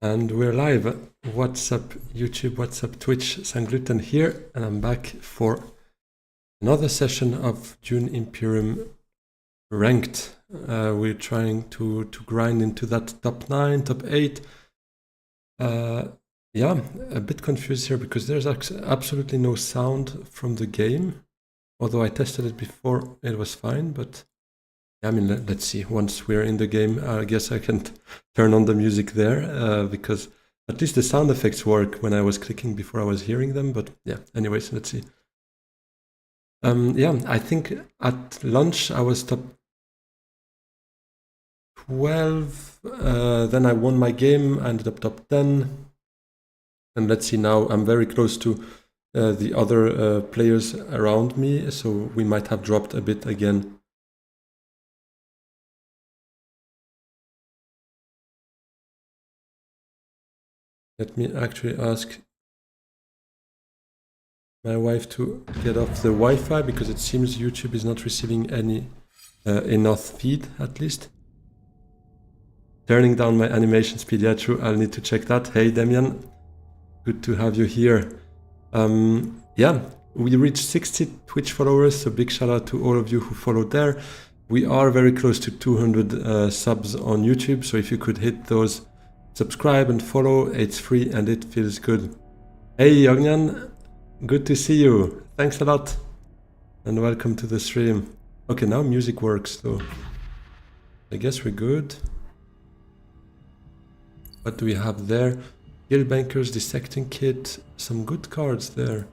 And we're live. What's up, YouTube? What's up, Twitch? Sangtuary here, and I'm back for another session of Dune Imperium Ranked. We're trying to grind into that top 9, top 8. Yeah, a bit confused here because there's absolutely no sound from the game. Although I tested it before, it was fine, but I mean, let's see. Once we're in the game, I guess I can turn on the music there because at least the sound effects work when I was clicking before I was hearing them. But yeah, anyways, let's see. Yeah, I think at lunch I was top 12. Then I won my game, I ended up top 10. And let's see now, I'm very close to the other players around me, so we might have dropped a bit again. Let me actually ask my wife to get off the Wi-Fi because it seems YouTube is not receiving any enough feed, at least. Turning down my animation speed, yeah, true, I'll need to check that. Hey, Damian, good to have you here. Yeah, we reached 60 Twitch followers, so big shout out to all of you who followed there. We are very close to 200 subs on YouTube, so if you could hit those, subscribe and follow, it's free and it feels good. Hey Jognan, Good to see you. Thanks a lot. And welcome to the stream. Okay, now music works though. I guess we're good. What do we have there? Guild Bankers, Dissecting Kit. Some good cards there.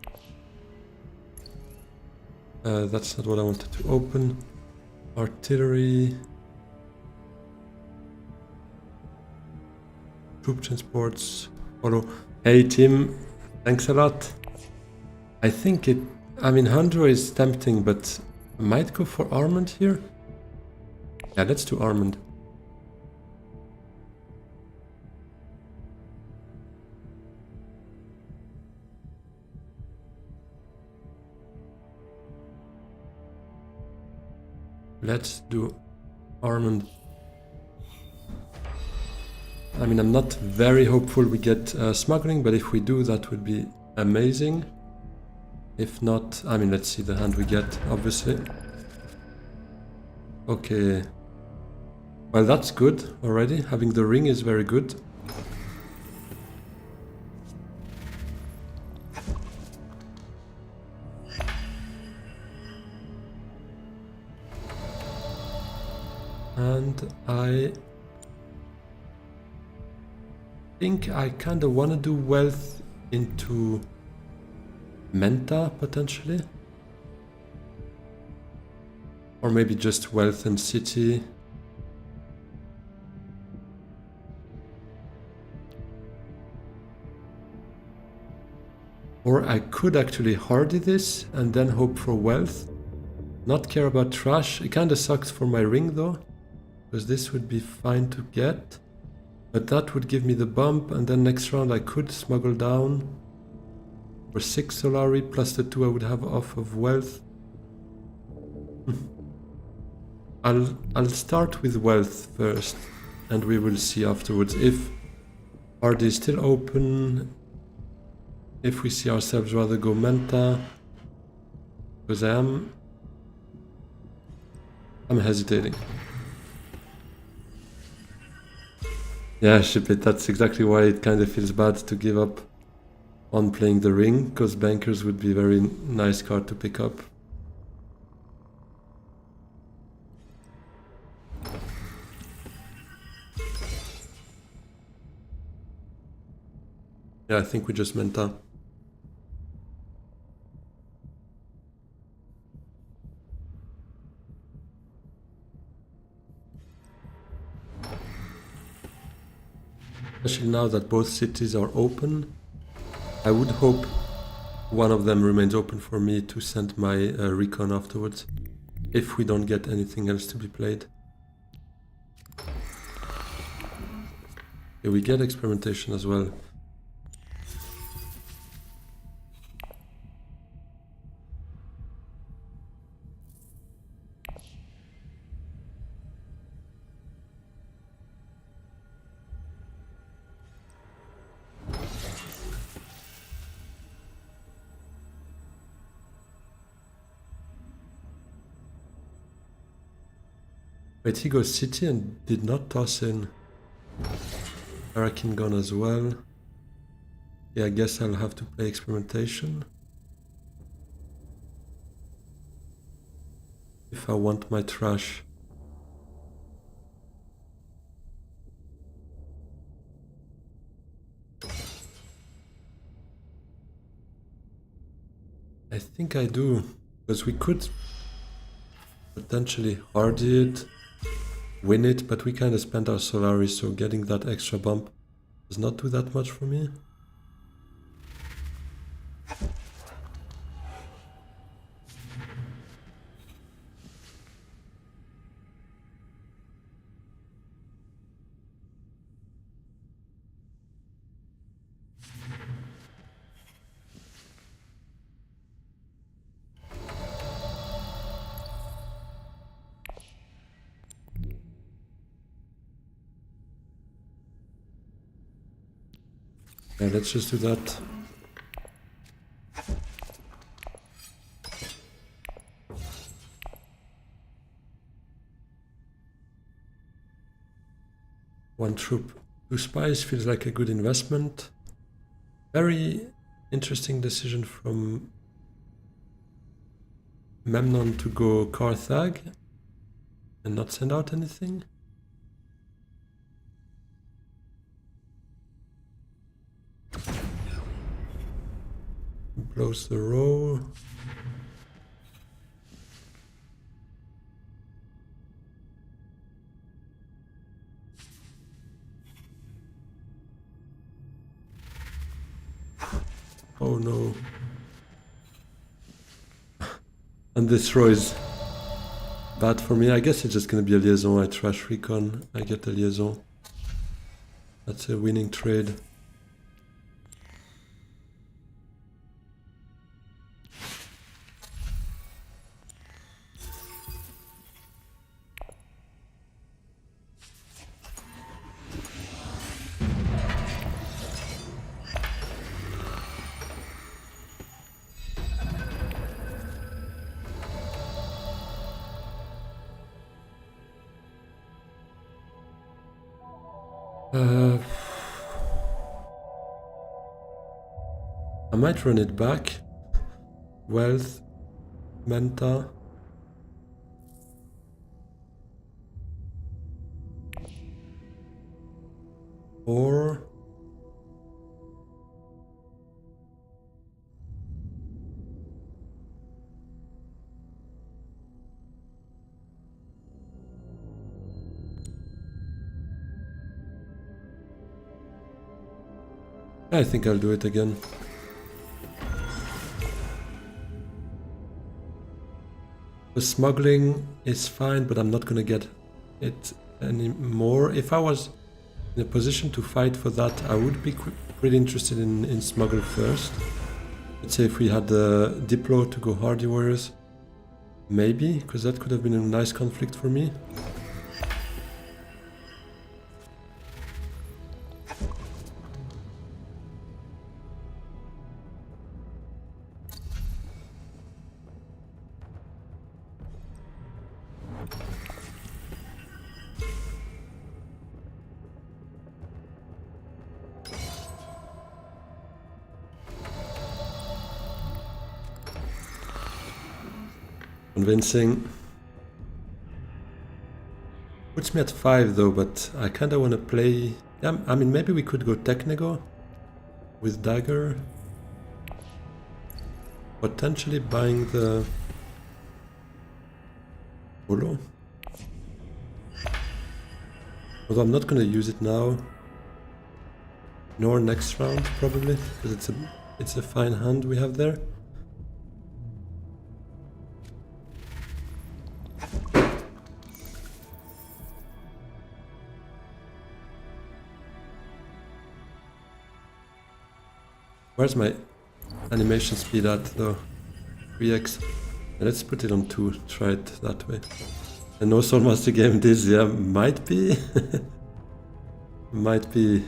That's not what I wanted to open. Artillery. Troop transports. Follow. Hey Tim, thanks a lot. I think it... I mean, Handro is tempting, but I might go for Armand here. Yeah, let's do Armand. Let's do Armand. I mean, I'm not very hopeful we get smuggling, but if we do, that would be amazing. If not, I mean, let's see the hand we get, obviously. Okay. Well, that's good already. Having the ring is very good. And I think I kind of want to do wealth into Menta, potentially. Or maybe just wealth and city. Or I could actually hardy this and then hope for wealth. Not care about trash. It kind of sucks for my ring though, because this would be fine to get. But that would give me the bump, and then next round I could smuggle down for 6 Solari plus the 2 I would have off of wealth. I'll start with wealth first, and we will see afterwards if RD is still open, if we see ourselves rather go Menta, because I'm hesitating. Yeah, ship it. That's exactly why it kind of feels bad to give up on playing the ring, because Bankers would be a very nice card to pick up. Yeah, I think we just Menta. Especially now that both cities are open, I would hope one of them remains open for me to send my recon afterwards, if we don't get anything else to be played. Yeah, we get experimentation as well. Wait, he goes city and did not toss in Hurricane Gun as well. Yeah, I guess I'll have to play experimentation if I want my trash. I think I do, because we could potentially hardy it, win it, but we kind of spent our Solari, so getting that extra bump does not do that much for me. Yeah, let's just do that. One troop, 2 spies feels like a good investment. Very Interesting decision from Memnon to go Carthag and not send out anything. Blows the row. Oh no. And this row is bad for me. I guess it's just gonna be a liaison. I trash recon, I get a liaison. That's a winning trade. I might run it back. Wealth, Menta. Or I think I'll do it again. The smuggling is fine, but I'm not gonna get it anymore. If I was in a position to fight for that, I would be pretty interested in smuggle first. Let's say if we had the Diplo to go Hardy Warriors. Maybe, because that could have been a nice conflict for me. Convincing. Puts me at 5 though, but I kinda wanna play... Yeah, I mean, maybe we could go Technego with Dagger. Potentially buying the Polo. Although I'm not gonna use it now. Nor next round probably, because it's a fine hand we have there. Where's my animation speed at though? 3x. Let's put it on 2, try it that way. And no Soulmaster game this, yeah, might be. Might be.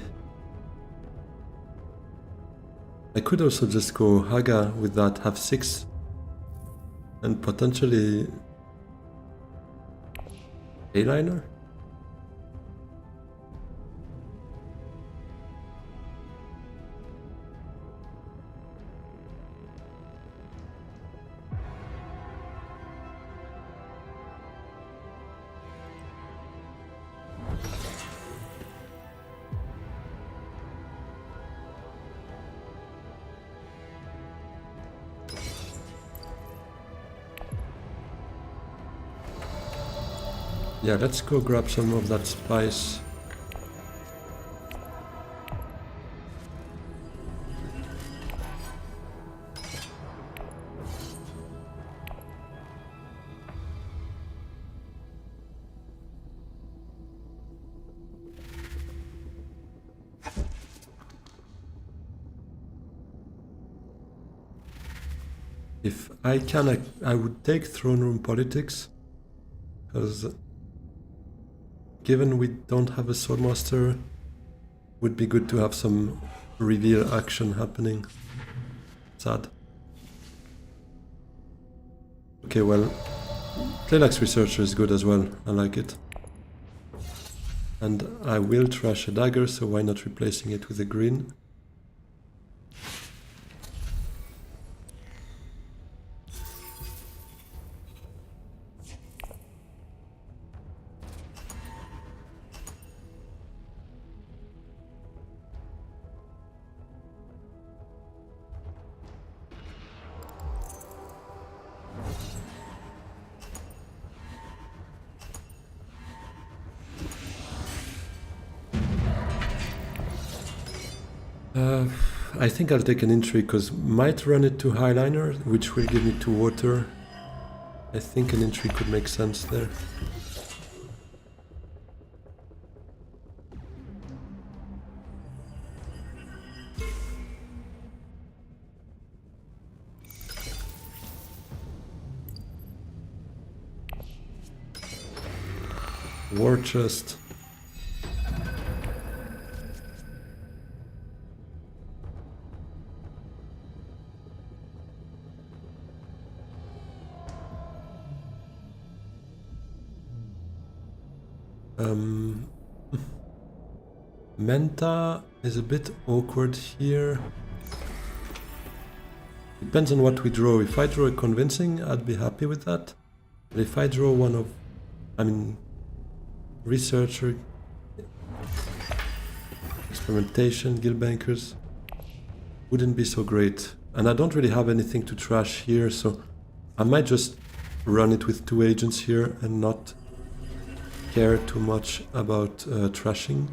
I could also just go Haga with that, have 6. And potentially A-liner? Yeah, let's go grab some of that spice. If I can, I would take throne room politics, because given we don't have a Swordmaster, would be good to have some reveal action happening. Sad. Okay, well, Playlax Researcher is good as well, I like it. And I will trash a dagger, so why not replacing it with a green? I think I'll take an intrigue because might run it to Highliner, which will give me 2 water. I think an intrigue could make sense there. War chest. Menta is a bit awkward here. Depends on what we draw. If I draw a convincing, I'd be happy with that. But if I draw one of, researcher, experimentation, guild bankers, wouldn't be so great. And I don't really have anything to trash here, so I might just run it with 2 agents here and not care too much about trashing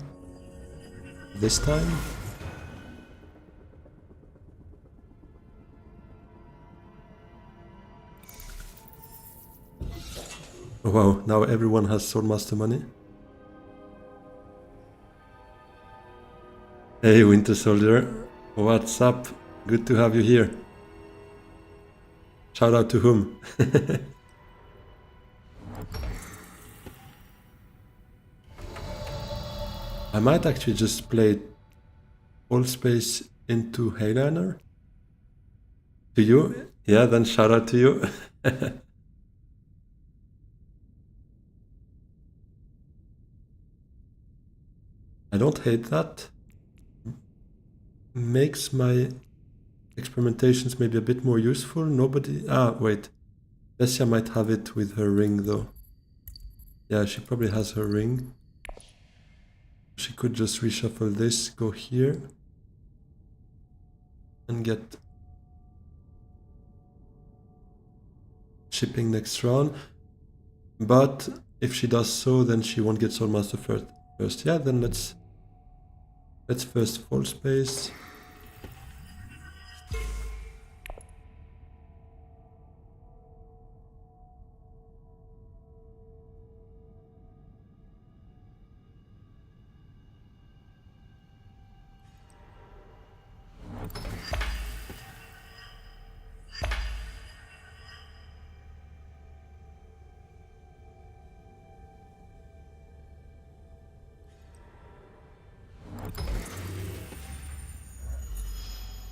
this time. Oh, wow, now everyone has Swordmaster money. Hey, Winter Soldier, what's up? Good to have you here. Shout out to whom? I might actually just play all space into Highliner. To you? Yeah, then shout out to you. I don't hate that. Makes my experimentations maybe a bit more useful. Nobody... wait. Bessia might have it with her ring though. Yeah, she probably has her ring. She could just reshuffle this, go here, and get shipping next round. But if she does so, then she won't get Swordmaster first. Yeah, then let's first full space.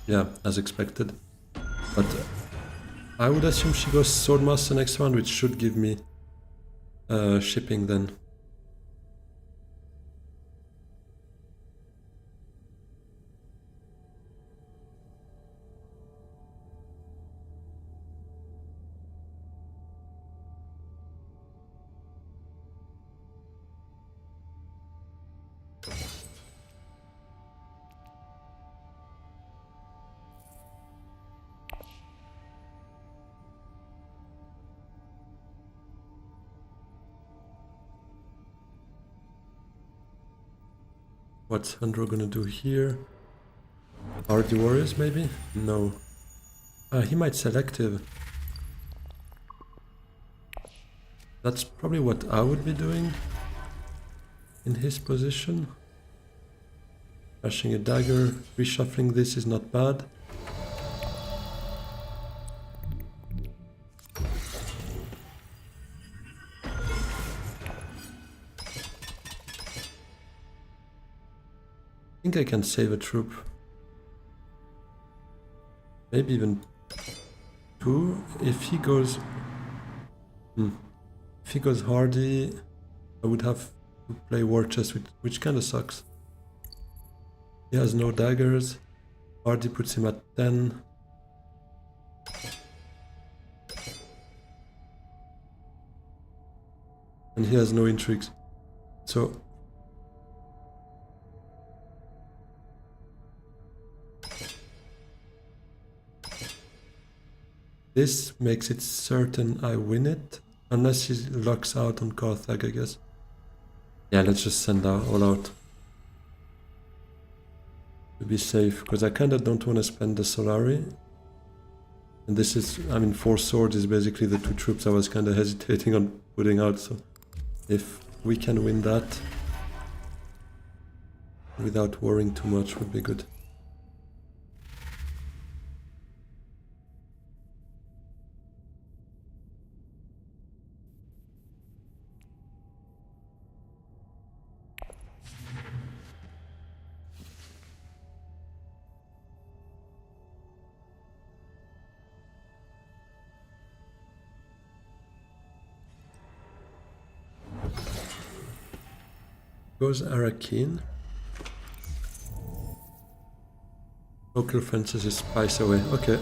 Yeah, as expected. But I would assume she goes Swordmaster next round, which should give me shipping then. What's Andro gonna do here? Are the warriors maybe? No. He might selective. That's probably what I would be doing in his position. Flashing a dagger, reshuffling this is not bad. I think I can save a troop. Maybe even 2. If he goes... If he goes Hardy, I would have to play War Chest, which kind of sucks. He has no daggers. Hardy puts him at 10. And he has no intrigues. So... this makes it certain I win it. Unless he locks out on Carthage, I guess. Yeah, let's just send all out. to be safe, because I kind of don't want to spend the Solari. And this is, I mean, 4 swords is basically the 2 troops I was kind of hesitating on putting out, so if we can win that without worrying too much would be good. Goes Arakeen. Local fences is spice away. Okay.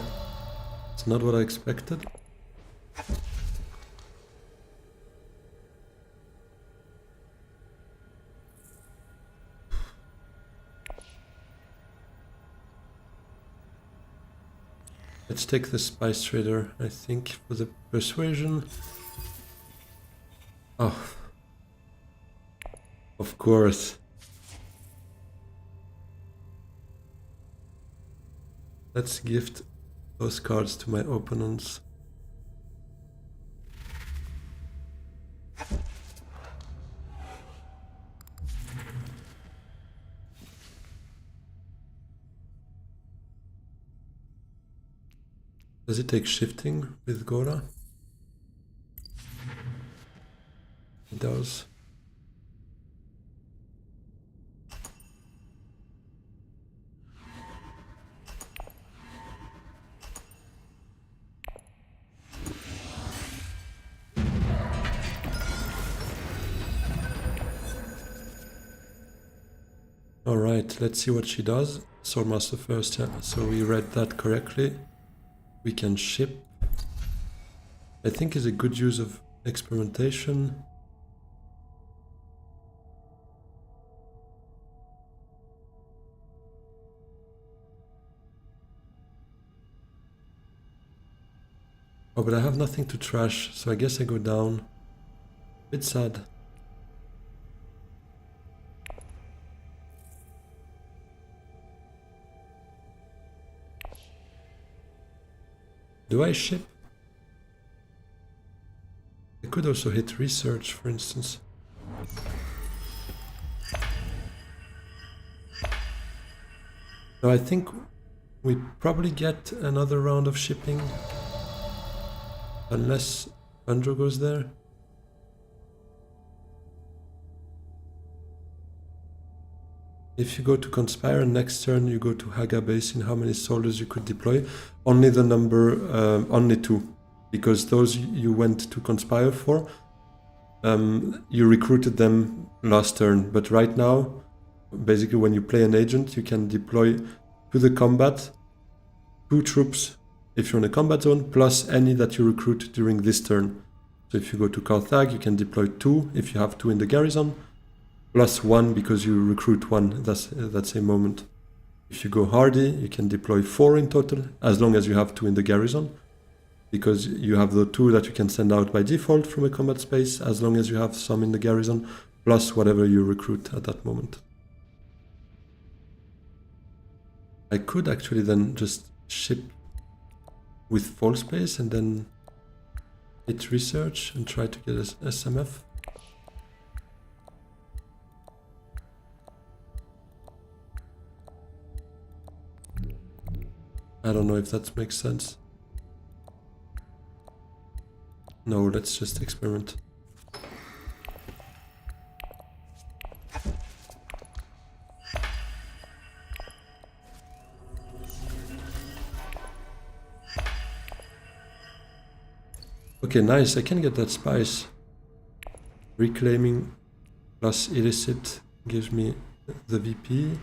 It's not what I expected. Let's take the spice trader, I think, for the persuasion. Oh. Of course. Let's gift those cards to my opponents. Does it take shifting with Gora? It does. Alright, let's see what she does. Swordmaster first, yeah. So we read that correctly. We can ship. I think is a good use of experimentation. Oh, but I have nothing to trash, so I guess I go down. Bit sad. Do I ship? I could also hit research, for instance. No, I think we probably get another round of shipping. Unless Andro goes there. If you go to Conspire, next turn you go to Haga Basin, how many soldiers you could deploy? Only the number, only 2. Because those you went to Conspire for, you recruited them last turn. But right now, basically when you play an agent, you can deploy to the combat 2 troops if you're in a combat zone, plus any that you recruit during this turn. So if you go to Carthage, you can deploy 2 if you have 2 in the garrison, plus 1 because you recruit 1 that same moment. If you go hardy, you can deploy 4 in total, as long as you have 2 in the garrison, because you have the 2 that you can send out by default from a combat space, as long as you have some in the garrison, plus whatever you recruit at that moment. I could actually then just ship with full space and then hit research and try to get a SMF. I don't know if that makes sense. No, let's just experiment. Okay, nice, I can get that spice. Reclaiming plus illicit gives me the VP.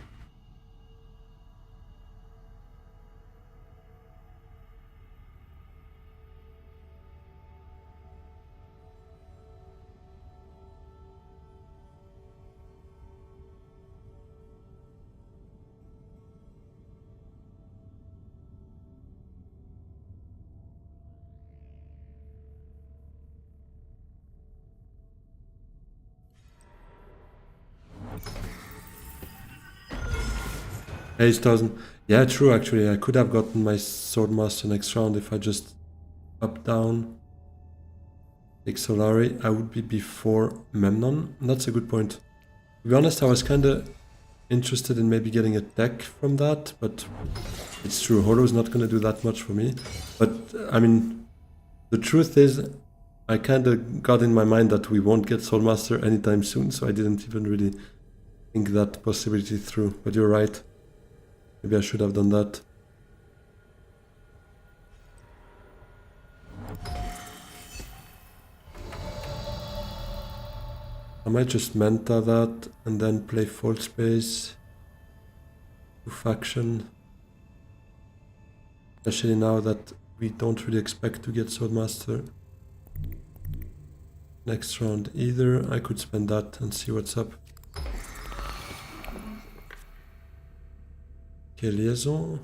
Ace doesn't. Yeah, true, actually. I could have gotten my Swordmaster next round if I just up, down, take Solari. I would be before Memnon. That's a good point. To be honest, I was kind of interested in maybe getting a deck from that, but it's true. Holo is not going to do that much for me. But, I mean, the truth is, I kind of got in my mind that we won't get Soulmaster anytime soon, so I didn't even really think that possibility through. But you're right. Maybe I should have done that. I might just Manta that and then play Fold Space to Faction. Especially now that we don't really expect to get Swordmaster next round either. I could spend that and see what's up. Okay, Liaison.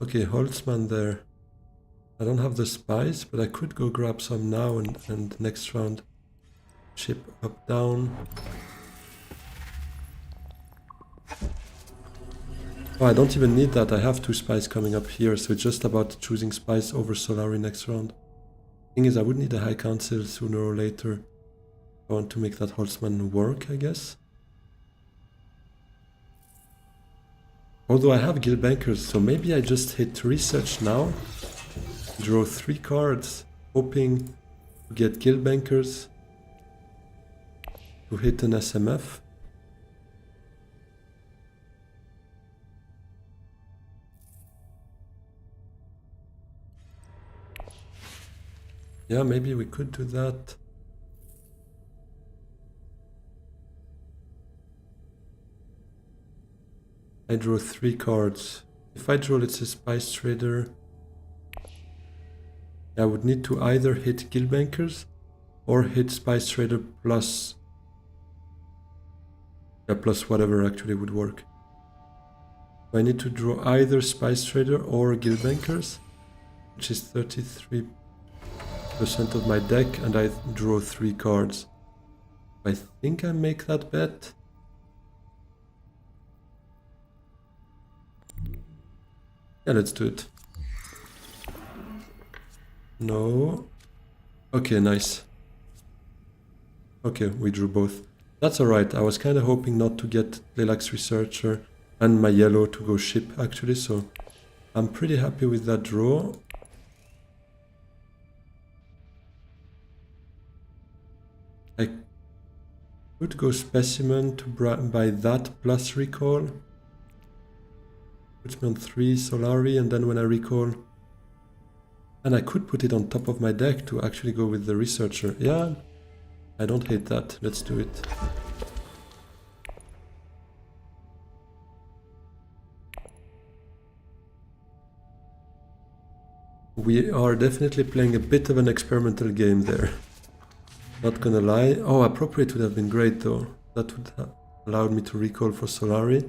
Okay, Holtzman there. I don't have the spice, but I could go grab some now and next round chip up, down. Oh, I don't even need that. I have 2 spice coming up here, so it's just about choosing spice over Solari next round. Thing is, I would need a High Council sooner or later. I want to make that Holtzman work, I guess. Although I have Guild Bankers, so maybe I just hit Research now. Draw 3 cards, hoping to get Guild Bankers to hit an SMF. Yeah, maybe we could do that. I draw 3 cards. If I draw, let's say, Spice Trader, I would need to either hit Guild Bankers or hit Spice Trader plus... yeah, plus whatever actually would work. I need to draw either Spice Trader or Guild Bankers, which is 33% of my deck, and I draw 3 cards. I think I make that bet. Yeah, let's do it. No. Okay, nice. Okay, we drew both. That's alright. I was kind of hoping not to get Lilacs Researcher and my yellow to go ship, actually, so I'm pretty happy with that draw. I could go Specimen to buy that plus recall. Puts me on 3 Solari, and then when I recall... and I could put it on top of my deck to actually go with the Researcher. Yeah, I don't hate that. Let's do it. We are definitely playing a bit of an experimental game there. Not gonna lie. Oh, Appropriate would have been great though. That would have allowed me to recall for Solari.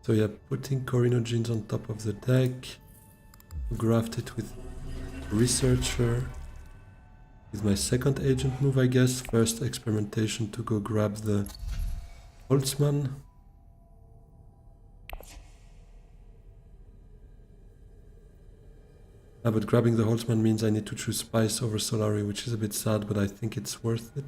So yeah, putting Corinogenes on top of the deck, graft it with Researcher, with my second agent move, I guess. First experimentation to go grab the Holtzman. But grabbing the Holtzman means I need to choose Spice over Solari, which is a bit sad, but I think it's worth it.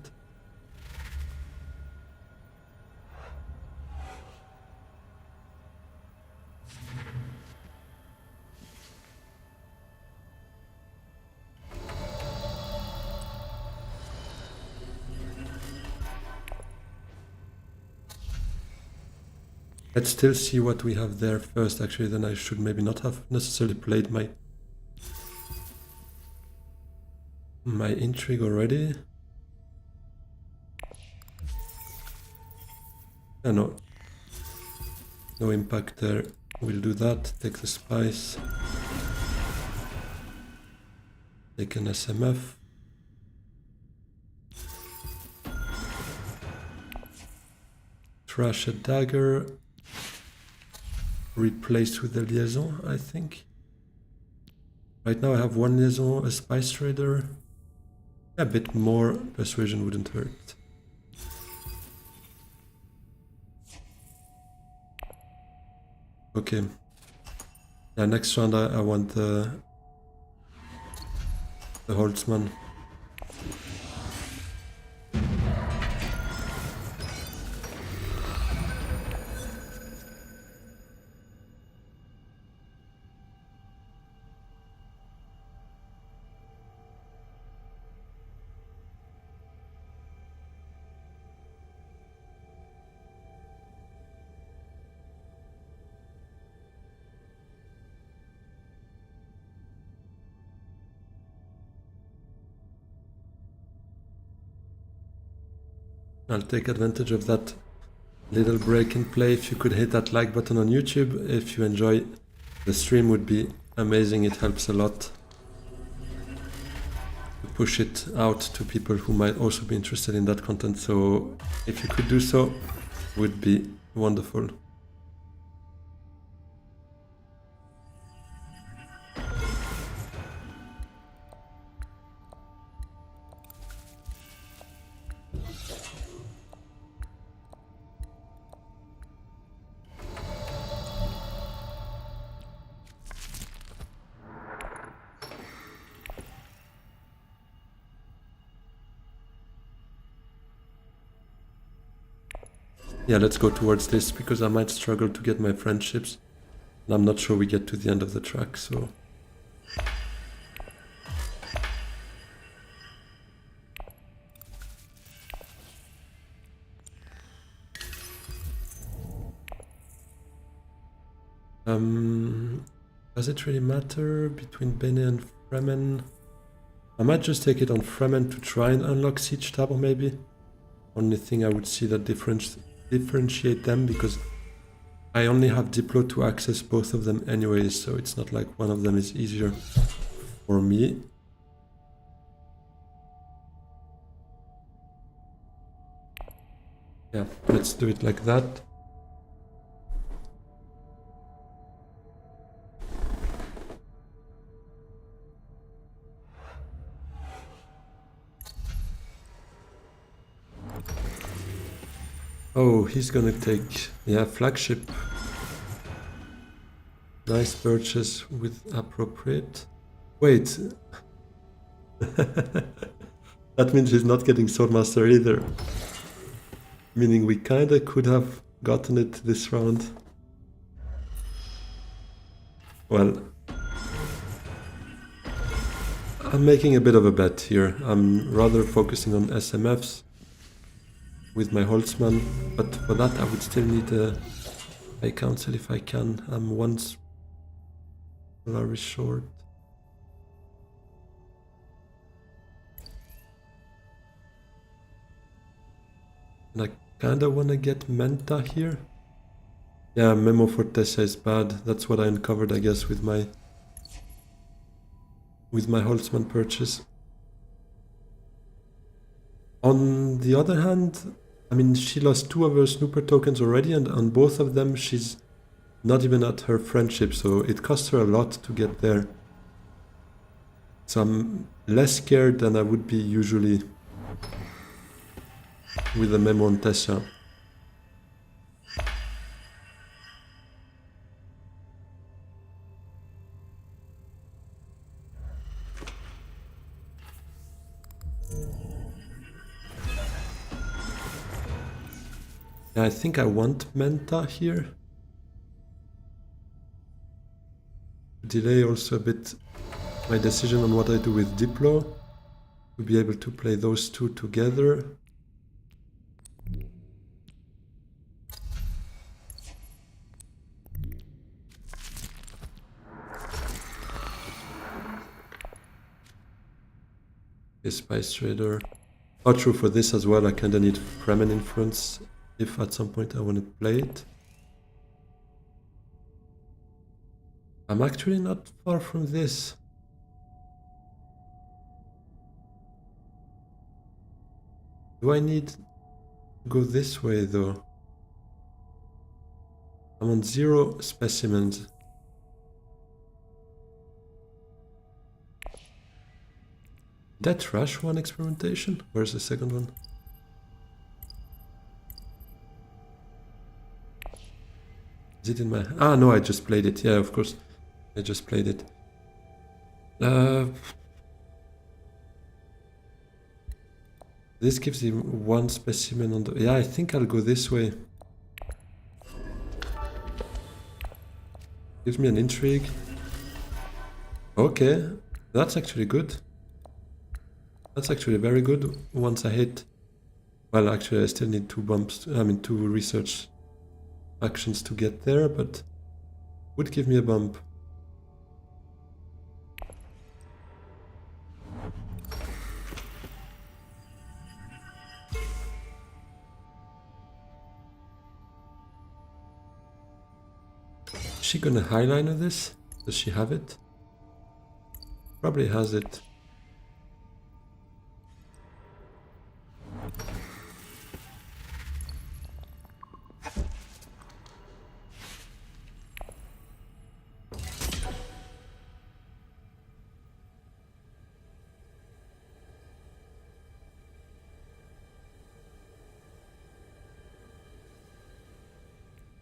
Let's still see what we have there first. Actually, then I should maybe not have necessarily played my intrigue already. No impact there. We'll do that. Take the Spice. Take an SMF. Trash a dagger. Replaced with a liaison, I think. Right now I have one liaison, a Spice Trader. A bit more persuasion wouldn't hurt. Okay. Yeah, next round I want the Holtzman. I'll take advantage of that little break in play. If you could hit that like button on YouTube, if you enjoy the stream, would be amazing. It helps a lot to push it out to people who might also be interested in that content. So if you could do so, would be wonderful. Yeah, let's go towards this, because I might struggle to get my friendships. And I'm not sure we get to the end of the track, so... does it really matter between Bene and Fremen? I might just take it on Fremen to try and unlock Siege Tower, maybe. Only thing I would see that differentiate them, because I only have Diplo to access both of them anyways, so it's not like one of them is easier for me. Yeah, let's do it like that. Oh, he's gonna take, yeah, flagship. Nice purchase with appropriate. Wait. That means he's not getting Swordmaster either. Meaning we kinda could have gotten it this round. Well, I'm making a bit of a bet here. I'm rather focusing on SMFs with my Holtzman, but for that I would still need a High Council if I can. I'm once very short. And I kinda wanna get Menta here. Yeah, Memo for Tessa is bad. That's what I uncovered, I guess, with my Holtzman purchase. On the other hand, I mean, she lost 2 of her snooper tokens already, and on both of them she's not even at her friendship, so it costs her a lot to get there. So I'm less scared than I would be usually with the Memo on Tessa. Yeah, I think I want Manta here. Delay also a bit my decision on what I do with Diplo, to be able to play those two together. Okay, Spice Trader. Oh, true, for this as well, I kinda need Fremen influence if at some point I want to play it. I'm actually not far from this. Do I need to go this way though? I'm on 0 specimens. Did I trash one experimentation? Where's the second one? Is it in my... Ah, no, I just played it. Yeah, of course. I just played it. This gives him 1 specimen on the... Yeah, I think I'll go this way. Gives me an intrigue. Okay, that's actually good. That's actually very good. Once I hit... Well, actually, I still need 2 bumps. I mean, 2 research actions to get there, but would give me a bump. Is she gonna highliner this? Does she have it? Probably has it.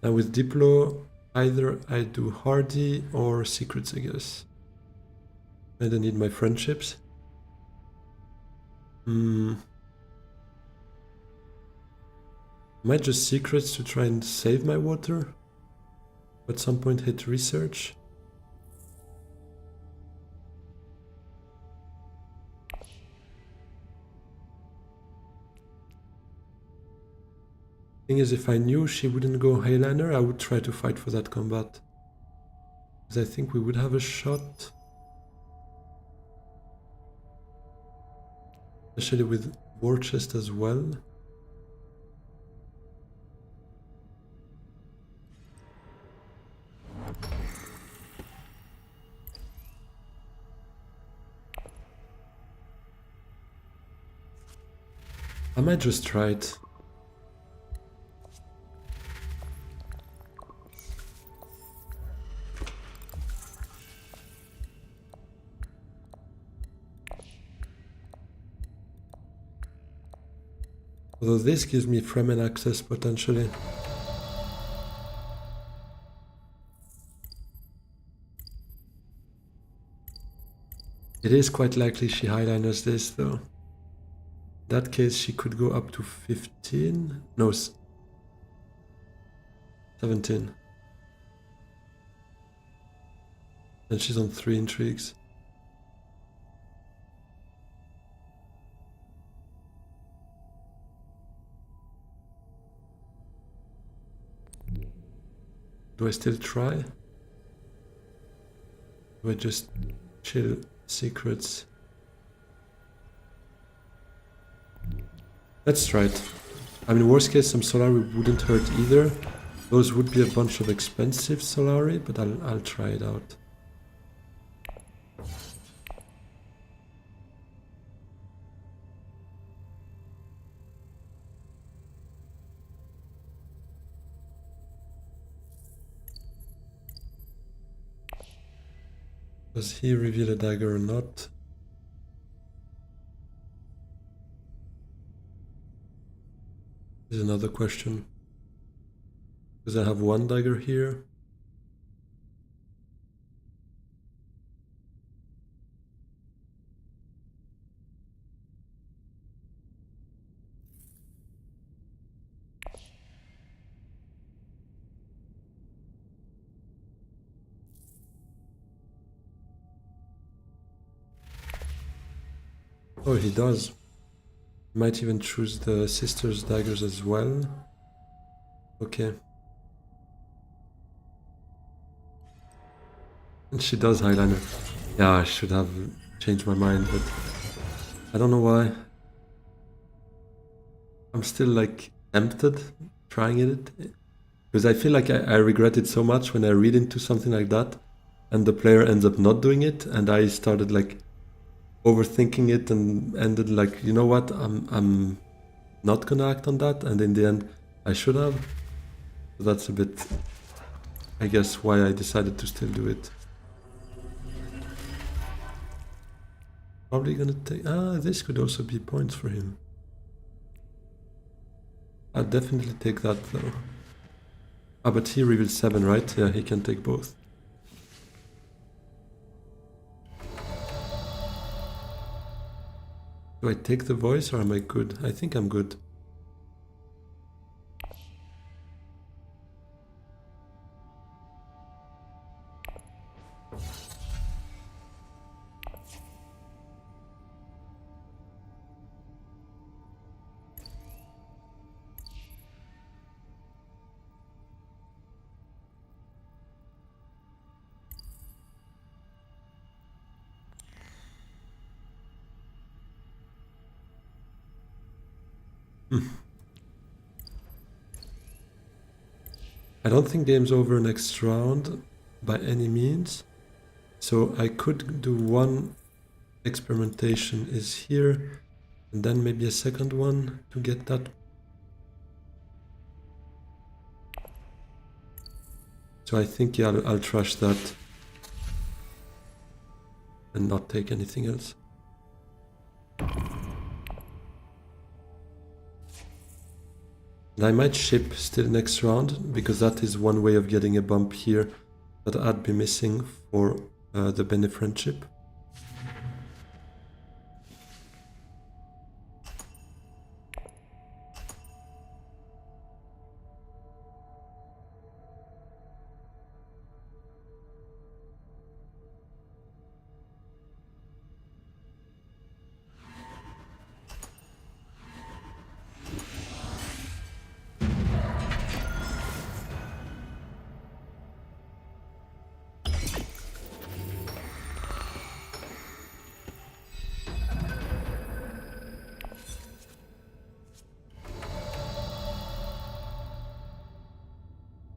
Now with Diplo, either I do Hardy or Secrets, I guess. I don't need my friendships. Might just Secrets to try and save my water. At some point hit Research. Thing is, if I knew she wouldn't go Highliner, I would try to fight for that combat. Because I think we would have a shot. Especially with War Chest as well. I might just try it. Although this gives me Fremen access potentially. It is quite likely she highliners this though. In that case she could go up to 15? No, 17. And she's on 3 intrigues. Do I still try? Do I just chill Secrets? Let's try it. I mean, worst case, some Solari wouldn't hurt either. Those would be a bunch of expensive Solari, but I'll try it out. Does he reveal a dagger or not? Is another question. Because I have 1 dagger here. Oh, he does. Might even choose the sister's daggers as well. Okay. And she does eyeliner. Yeah, I should have changed my mind, but I don't know why. I'm still like tempted trying it. Because I feel like I regret it so much when I read into something like that and the player ends up not doing it, and I started like overthinking it and ended like, you know what, I'm not gonna act on that, and in the end I should have. So that's a bit, I guess, why I decided to still do it. Probably gonna take, this could also be points for him. I'll definitely take that though. But he reveals 7, right? Yeah, he can take both. Do I take the voice or am I good? I think I'm good. I don't think game's over next round by any means. So I could do one experimentation is here, and then maybe a second one to get that. So I think, yeah, I'll trash that and not take anything else. And I might ship still next round, because that is one way of getting a bump here that I'd be missing for the Bene friendship.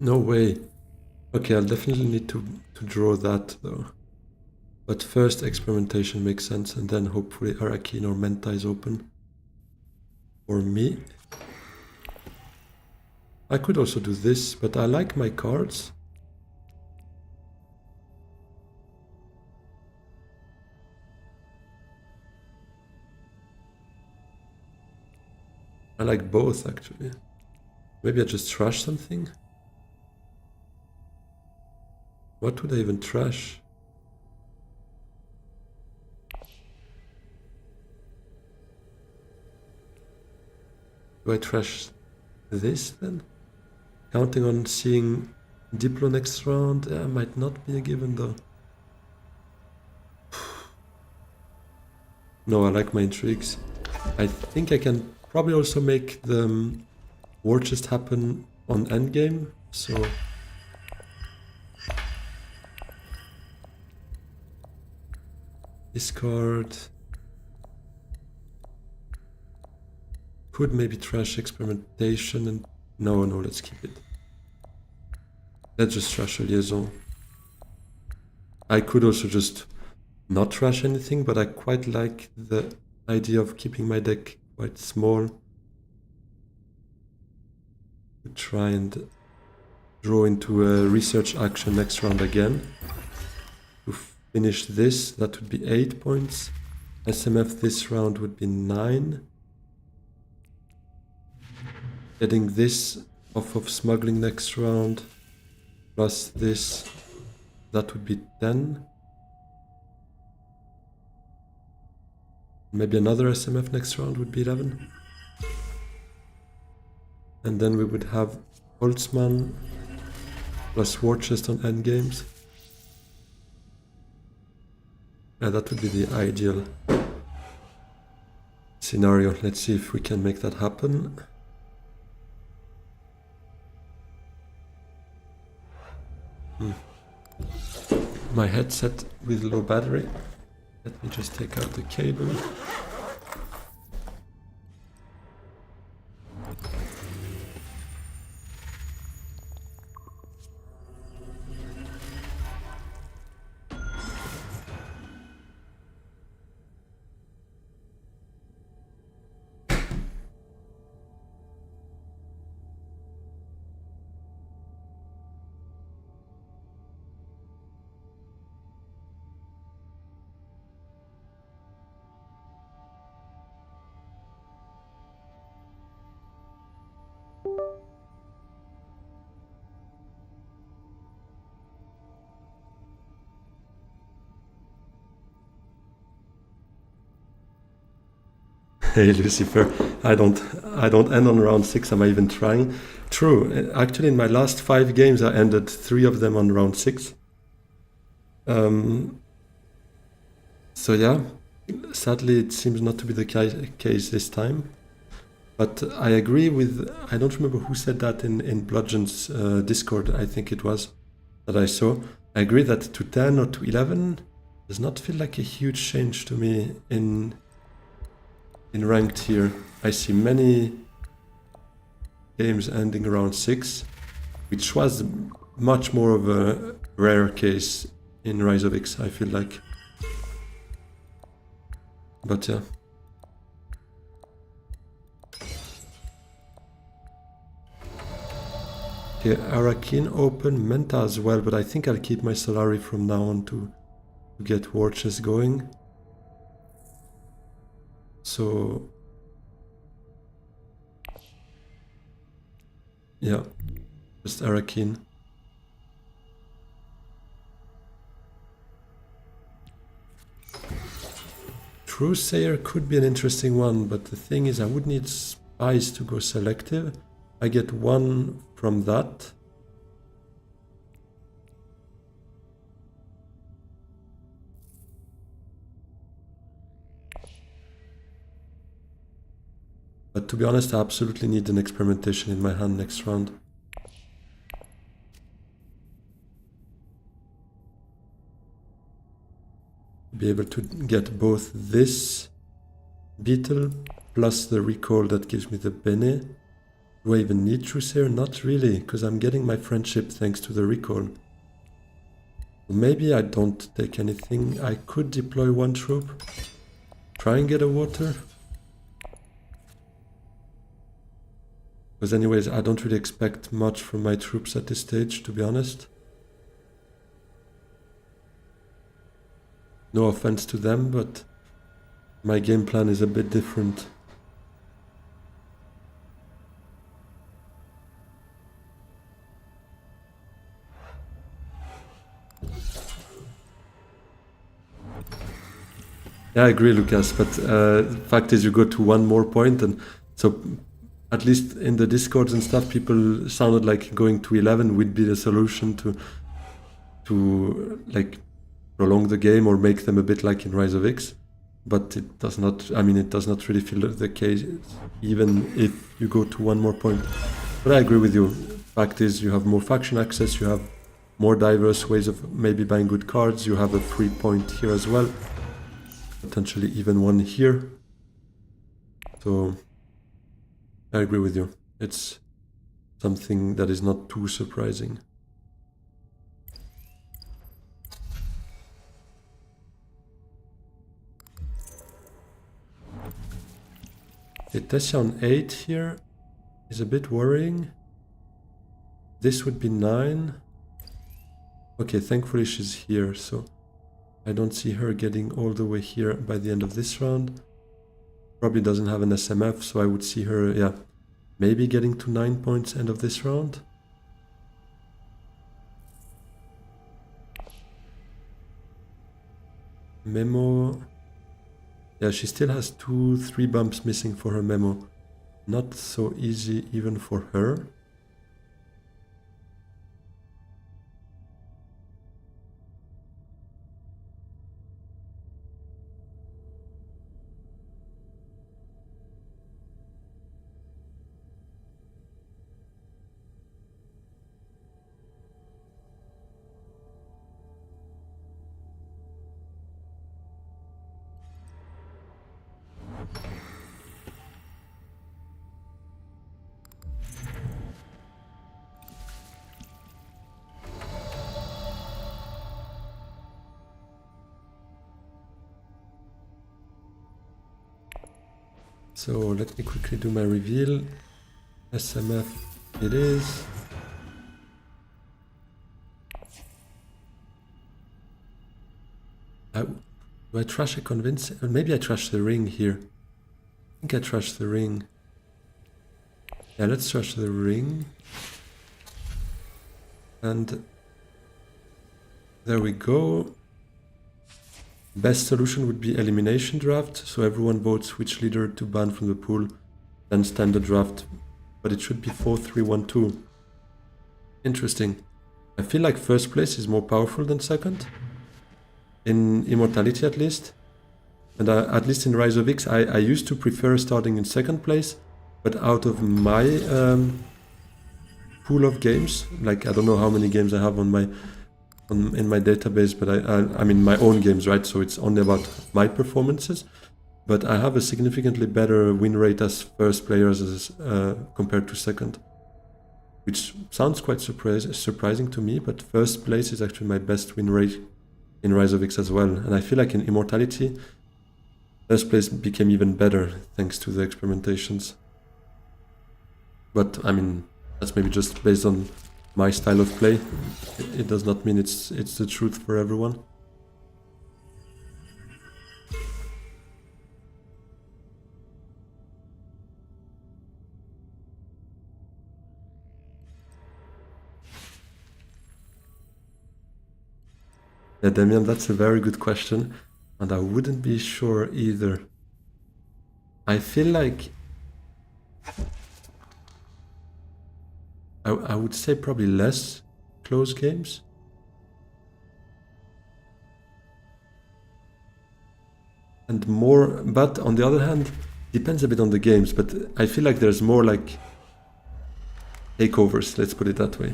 No way. Okay, I'll definitely need to draw that though. But first experimentation makes sense, and then hopefully Arakin or Menta is open for me. I could also do this, but I like my cards. I like both actually. Maybe I just trash something? What would I even trash? Do I trash this then? Counting on seeing Diplo next round? Yeah, might not be a given though. No, I like my intrigues. I think I can probably also make the war chest happen on endgame, so... Discard. Could maybe trash experimentation and... No, let's keep it. Let's just trash a liaison. I could also just not trash anything, but I quite like the idea of keeping my deck quite small. To try and draw into a research action next round again. To finish this, that would be 8 points. SMF this round would be 9. Getting this off of smuggling next round, plus this, that would be 10. Maybe another SMF next round would be 11. And then we would have Holtzman plus War Chest on endgames. Yeah, that would be the ideal. scenario. Let's see if we can make that happen. My headset with low battery. Let me just take out the cable. Hey Lucifer, I don't end on round 6. Am I even trying? True. Actually, in my last 5 games, I ended 3 of them on round 6. So yeah, sadly, it seems not to be the case this time. But I agree with. I don't remember who said that in Bludgeon's Discord. I think it was that I saw. I agree that to 10 or to 11 does not feel like a huge change to me in ranked here. I see many games ending around 6, which was much more of a rare case in Rise of X, I feel like. But yeah. Okay, Arakin open, Menta as well, but I think I'll keep my Solari from now on to get Watches going. So yeah, just Arakin. Truesayer could be an interesting one, but the thing is I would need spies to go selective. I get 1 from that. But to be honest, I absolutely need an experimentation in my hand next round. Be able to get both this beetle plus the recall that gives me the Bene. Do I even need Truesayer? Not really, because I'm getting my friendship thanks to the recall. Maybe I don't take anything. I could deploy 1 troop, try and get a water. Because anyways, I don't really expect much from my troops at this stage, to be honest. No offense to them, but my game plan is a bit different. Yeah, I agree, Lucas, but the fact is you go to 1 more point, and so at least in the Discords and stuff, people sounded like going to 11 would be the solution to like prolong the game or make them a bit like in Rise of X. But it does not, I mean, it does not really feel the case, even if you go to 1 more point. But I agree with you. Fact is, you have more faction access, you have more diverse ways of maybe buying good cards, you have a free point here as well. Potentially even 1 here. So I agree with you. It's something that is not too surprising. Tessia on 8 here is a bit worrying. This would be 9. Okay, thankfully she's here, so I don't see her getting all the way here by the end of this round. Probably doesn't have an SMF, so I would see her, yeah, maybe getting to 9 points end of this round. Memo. Yeah, she still has 2-3 bumps missing for her memo. Not so easy even for her. So let me quickly do my reveal. SMF it is. Do I trash a convince? Maybe I trash the ring here. I think I trash the ring. Yeah, let's trash the ring. And there we go. Best solution would be elimination draft, so everyone votes which leader to ban from the pool, then standard draft. But it should be 4-3-1-2. Interesting. I feel like first place is more powerful than second. In Immortality at least. And at least in Rise of X, I used to prefer starting in second place. But out of my pool of games, like I don't know how many games I have in my database, but I mean my own games, right? So it's only about my performances. But I have a significantly better win rate as first players as, compared to second, which sounds quite surprising to me. But first place is actually my best win rate in Rise of X as well. And I feel like in Immortality, first place became even better thanks to the experimentations. But I mean, that's maybe just based on my style of play. It does not mean it's the truth for everyone. Yeah, Damien, that's a very good question, and I wouldn't be sure either. I feel like I would say probably less close games. And more, but on the other hand, depends a bit on the games, but I feel like there's more like takeovers, let's put it that way.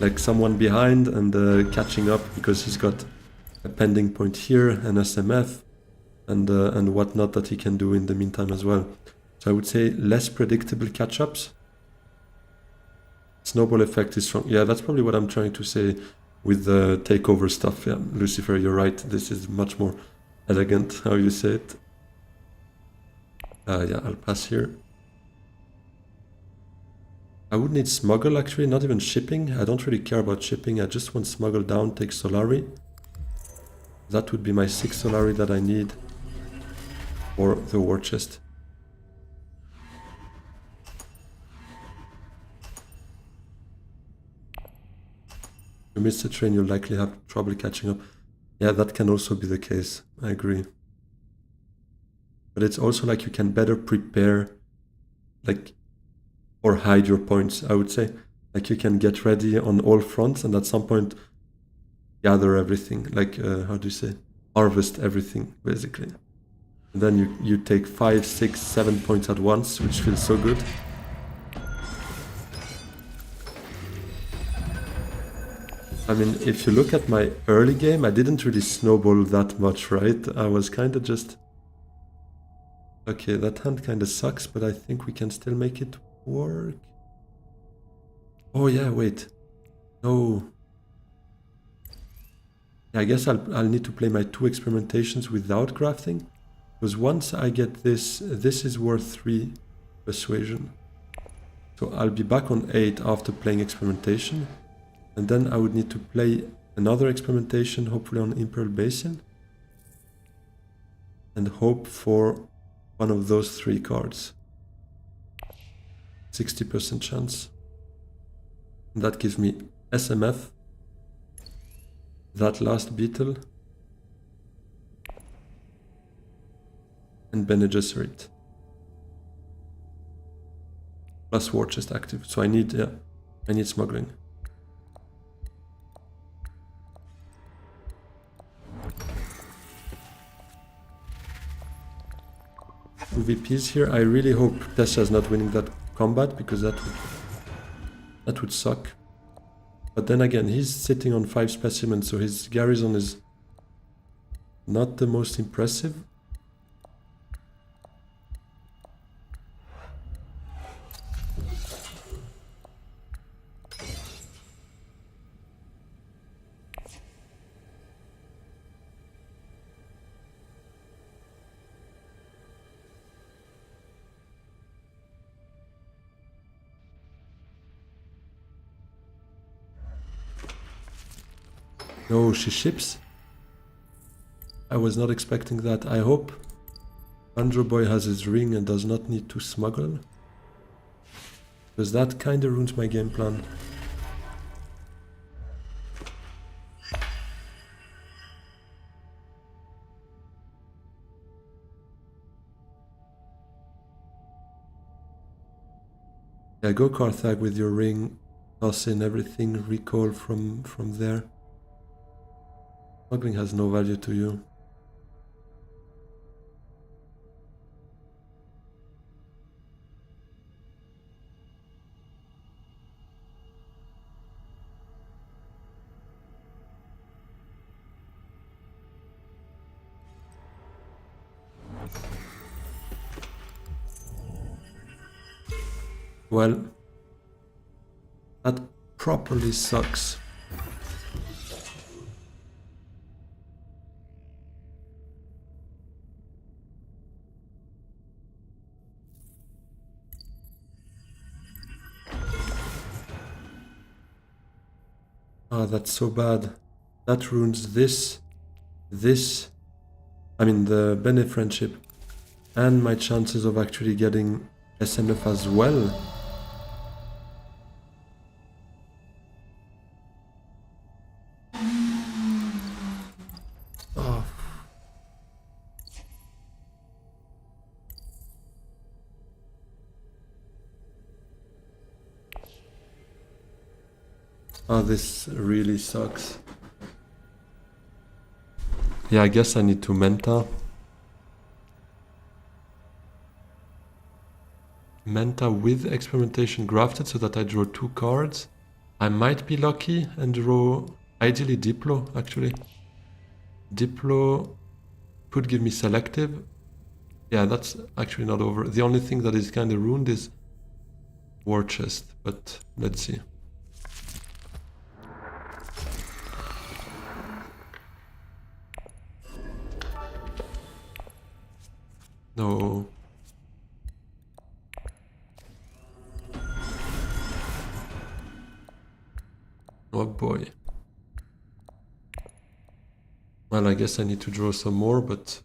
Like someone behind and catching up because he's got a pending point here, an SMF, and whatnot that he can do in the meantime as well. So I would say less predictable catch-ups. Snowball effect is strong. Yeah, that's probably what I'm trying to say with the takeover stuff. Yeah, Lucifer, you're right. This is much more elegant how you say it. Yeah, I'll pass here. I would need smuggle actually, not even shipping. I don't really care about shipping. I just want smuggle down, take Solari. That would be my 6 Solari that I need for the war chest. You miss the train, you'll likely have trouble catching up. Yeah, that can also be the case. I agree. But it's also like you can better prepare, like, or hide your points, I would say. Like you can get ready on all fronts and at some point gather everything. Like, how do you say? Harvest everything, basically. And then you take 5, 6, 7 points at once, which feels so good. I mean, if you look at my early game, I didn't really snowball that much, right? I was kind of just... Okay, that hand kind of sucks, but I think we can still make it work. Oh yeah, wait. No. I guess I'll need to play my 2 experimentations without grafting. Because once I get this, this is worth 3 persuasion. So I'll be back on 8 after playing experimentation. And then I would need to play another experimentation, hopefully on Imperial Basin. And hope for one of those 3 cards. 60% chance. And that gives me SMF. That last beetle. And Bene Gesserit. Plus war chest active. So I need smuggling. 2 VPs here. I really hope Tessa's not winning that combat because that would suck. But then again, he's sitting on 5 specimens, so his garrison is not the most impressive. No, she ships. I was not expecting that. I hope Andrew Boy has his ring and does not need to smuggle. Because that kinda ruins my game plan. Yeah, go Carthag with your ring, toss in everything, recall from there. Smuggling has no value to you. Well, that properly sucks. Ah, that's so bad. That ruins this, I mean the Bene friendship, and my chances of actually getting SMF as well. Oh. Oh, this really sucks. Yeah, I guess I need to Menta. Menta with experimentation grafted so that I draw 2 cards. I might be lucky and draw ideally Diplo actually. Diplo could give me selective. Yeah, that's actually not over. The only thing that is kind of ruined is War Chest, but let's see. No. Oh boy. Well, I guess I need to draw some more, but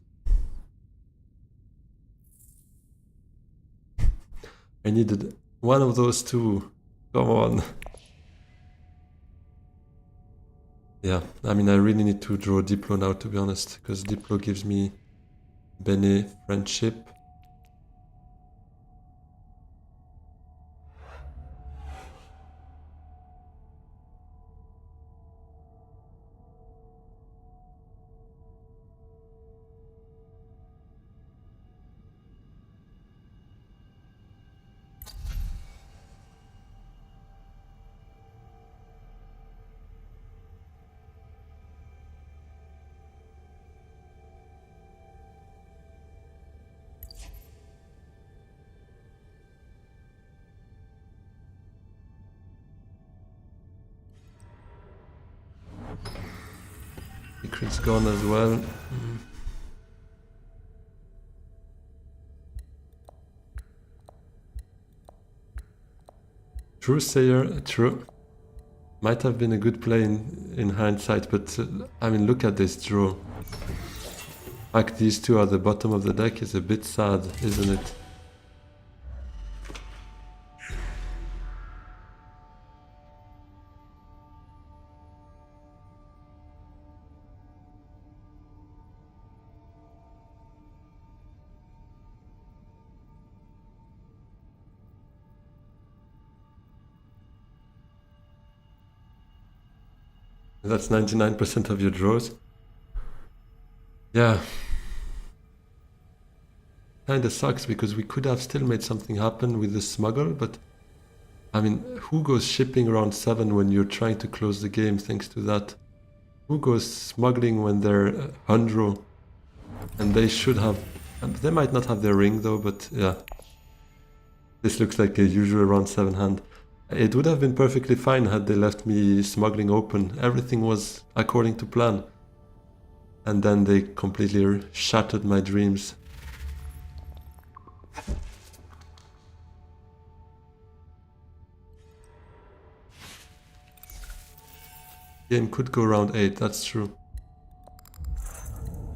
I needed one of those two. Come on. Yeah, I mean, I really need to draw Diplo now, to be honest, because Diplo gives me Bene friendship. Secret's gone as well. True Sayer, true. Might have been a good play in hindsight, but I mean, look at this draw. Like these two at the bottom of the deck is a bit sad, isn't it? That's 99% of your draws. Yeah. Kinda sucks because we could have still made something happen with the smuggle, but I mean, who goes shipping around 7 when you're trying to close the game thanks to that? Who goes smuggling when they're 100? And they should have... They might not have their ring though, but yeah. This looks like a usual round 7 hand. It would have been perfectly fine had they left me smuggling open. Everything was according to plan. And then they completely shattered my dreams. game could go round 8, that's true.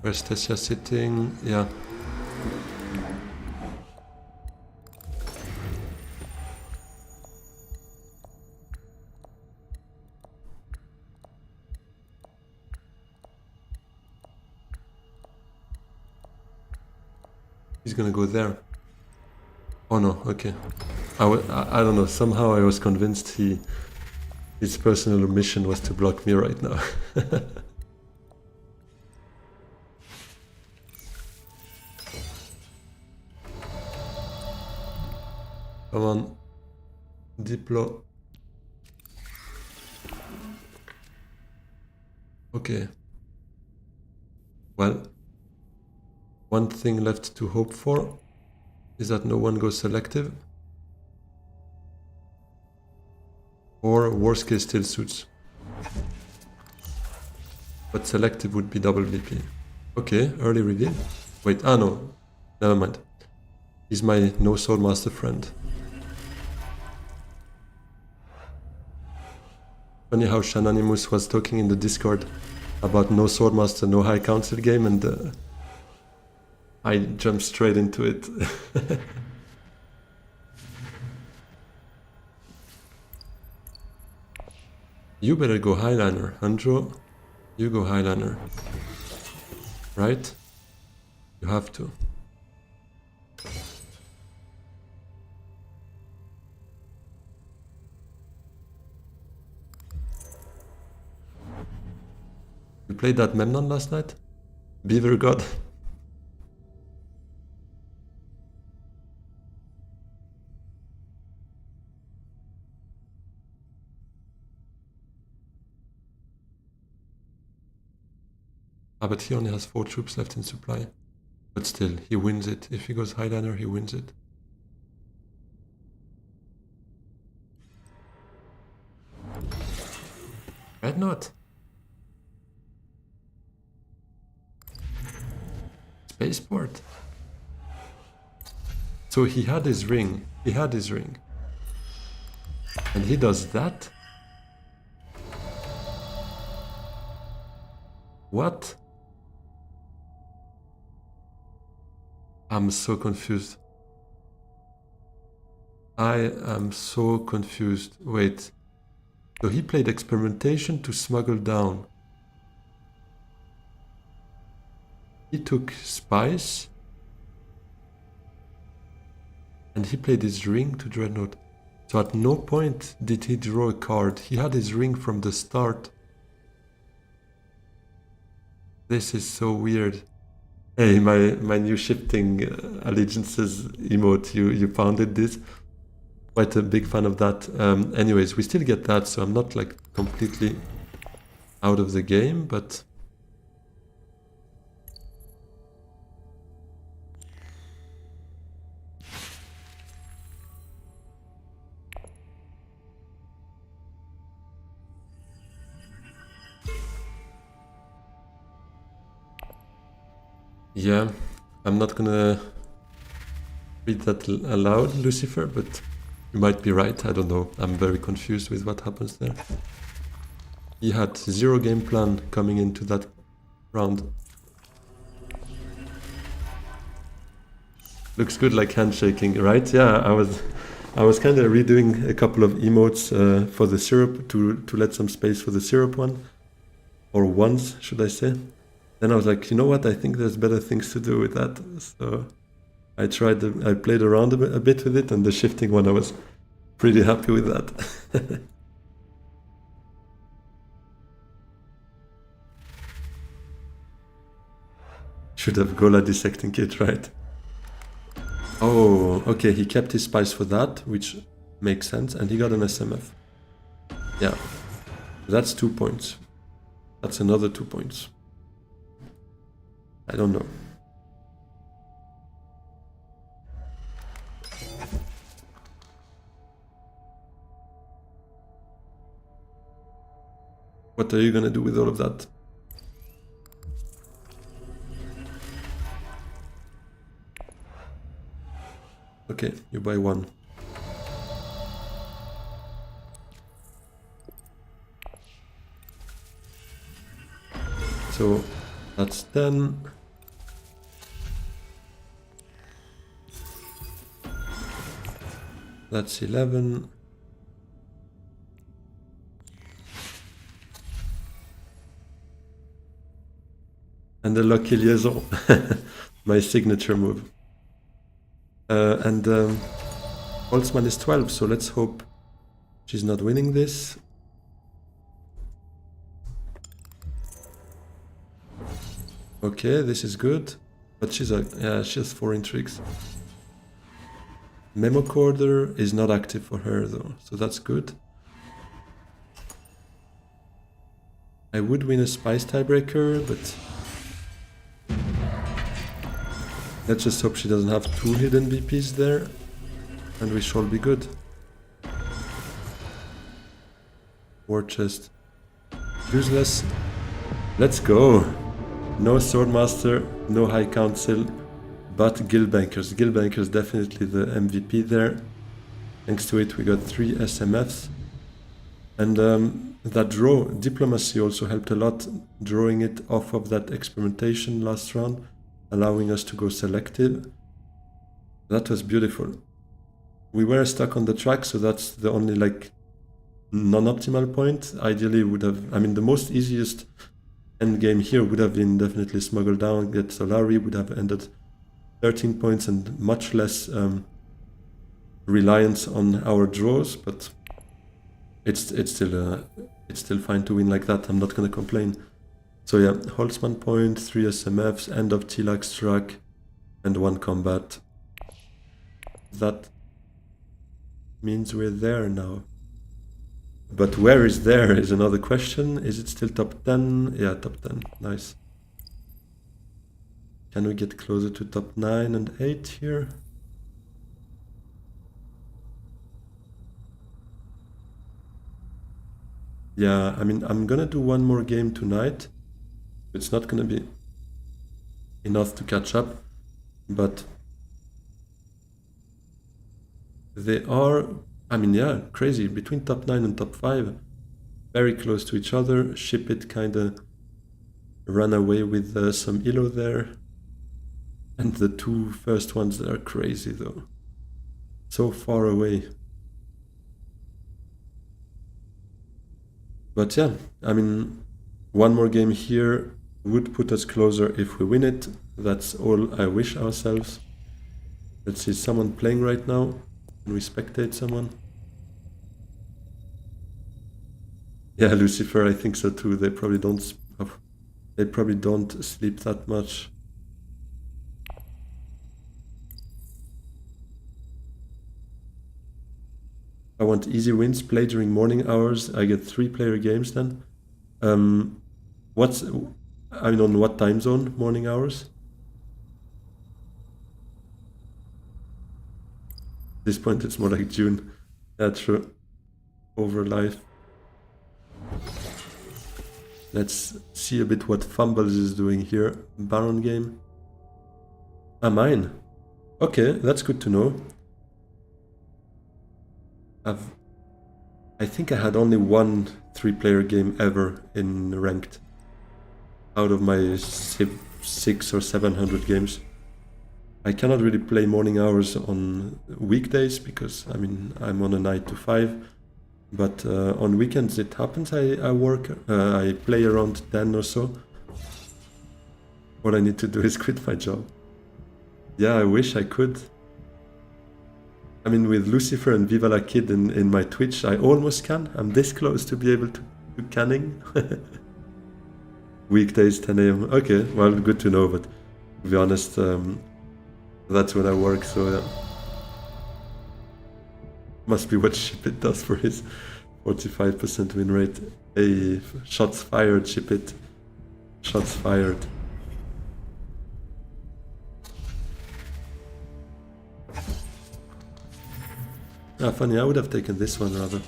Where's Tessia sitting? Yeah. He's gonna go there. Oh no, okay. I don't know, somehow I was convinced his personal mission was to block me right now. Come on. Diplo. Okay. Well, one thing left to hope for is that no one goes selective. Or worst case still suits. But selective would be double VP. Okay, early reveal. Wait, no. Never mind. He's my no Swordmaster friend. Funny how Shananimus was talking in the Discord about no Swordmaster, no High Council game, and I jumped straight into it. You better go Highliner, Hanjo. You go Highliner. Right? You have to. You played that Memnon last night? Beaver God? But he only has 4 troops left in supply. But still, he wins it. If he goes Highliner, he wins it. Red Knot. Spaceport. So he had his ring. He had his ring. And he does that? What? I'm so confused. I am so confused. Wait. So he played experimentation to smuggle down. He took spice. And he played his ring to Dreadnought. So at no point did he draw a card. He had his ring from the start. This is so weird. Hey, my new shifting allegiances emote, you founded this. Quite a big fan of that. Anyways, we still get that, so I'm not like completely out of the game, but... Yeah, I'm not gonna read that aloud, Lucifer, but you might be right, I don't know. I'm very confused with what happens there. He had 0 game plan coming into that round. Looks good like handshaking, right? Yeah, I was kind of redoing a couple of emotes for the syrup to let some space for the syrup one. Or ones, should I say. Then I was like, you know what, I think there's better things to do with that. So I played around a bit with it, and the shifting one, I was pretty happy with that. Should have Gola dissecting kit, right? Oh, okay, he kept his spice for that, which makes sense, and he got an SMF. Yeah, that's 2 points. That's another 2 points. I don't know. What are you gonna do with all of that? Okay, you buy 1. So that's 10. That's 11. And the lucky liaison, my signature move. And Holtzman is 12, so let's hope she's not winning this. Okay, this is good, but she has 4 intrigues. Memo Corder is not active for her though, so that's good. I would win a Spice tiebreaker, but let's just hope she doesn't have 2 hidden BPs there, and we shall be good. War chest. Useless. Let's go! No Swordmaster, no High Council, but Guildbankers. Guildbankers definitely the MVP there. Thanks to it we got 3 SMFs. And that draw, Diplomacy also helped a lot, drawing it off of that experimentation last round, allowing us to go selective. That was beautiful. We were stuck on the track, so that's the only like non-optimal point. Ideally would have, I mean the most easiest end game here would have been definitely smuggle down, get Solari, would have ended 13 points and much less reliance on our draws, but it's still fine to win like that. I'm not gonna complain. So yeah, Holtzman point, 3 SMFs, end of Tilak's track, and 1 combat. That means we're there now. But where is there is another question. Is it still top 10? Yeah, top 10. Nice. Can we get closer to top 9 and 8 here? Yeah, I mean, I'm gonna do 1 more game tonight. It's not gonna be enough to catch up, but they are, I mean, yeah, crazy. Between top 9 and top 5, very close to each other. Ship it kinda ran away with some elo there. And the 2 first ones that are crazy though. So far away. But yeah, I mean, 1 more game here would put us closer if we win it. That's all I wish ourselves. Let's see, someone playing right now. Can we spectate someone? Yeah, Lucifer, I think so too. They probably don't sleep that much. I want easy wins, play during morning hours. I get 3-player games then. I mean, on what time zone, morning hours? At this point it's more like June. Yeah, true. Over life. Let's see a bit what Fumbles is doing here. Baron game. Ah, mine. Okay, that's good to know. I think I had only 1 3-player game ever in ranked out of my 600 or 700 games. I cannot really play morning hours on weekdays because, I mean, I'm on a 9 to 5, but on weekends it happens. I work, I play around 10 or so. What I need to do is quit my job. Yeah, I wish I could. I mean, with Lucifer and Viva La Kid in my Twitch, I almost can. I'm this close to be able to do canning. Weekdays, 10 AM. Okay, well, good to know, but to be honest, that's when I work, so yeah. Must be what Shipit does for his 45% win rate. Hey, shots fired, Shipit. Shots fired. Ah, funny, I would have taken this one rather.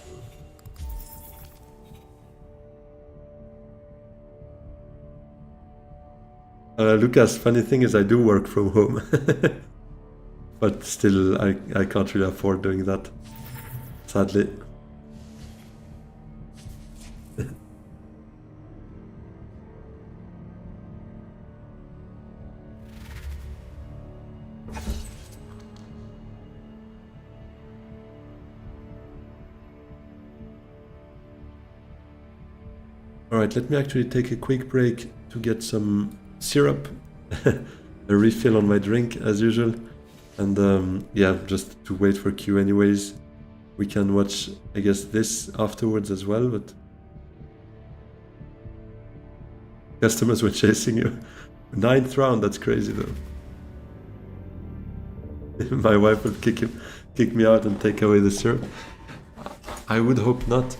Lucas, funny thing is I do work from home. But still, I can't really afford doing that, sadly. All right, let me actually take a quick break to get some syrup, a refill on my drink as usual. And yeah, just to wait for Q anyways. We can watch, I guess, this afterwards as well, but customers were chasing you. 9th round, that's crazy though. My wife would kick me out and take away the syrup. I would hope not.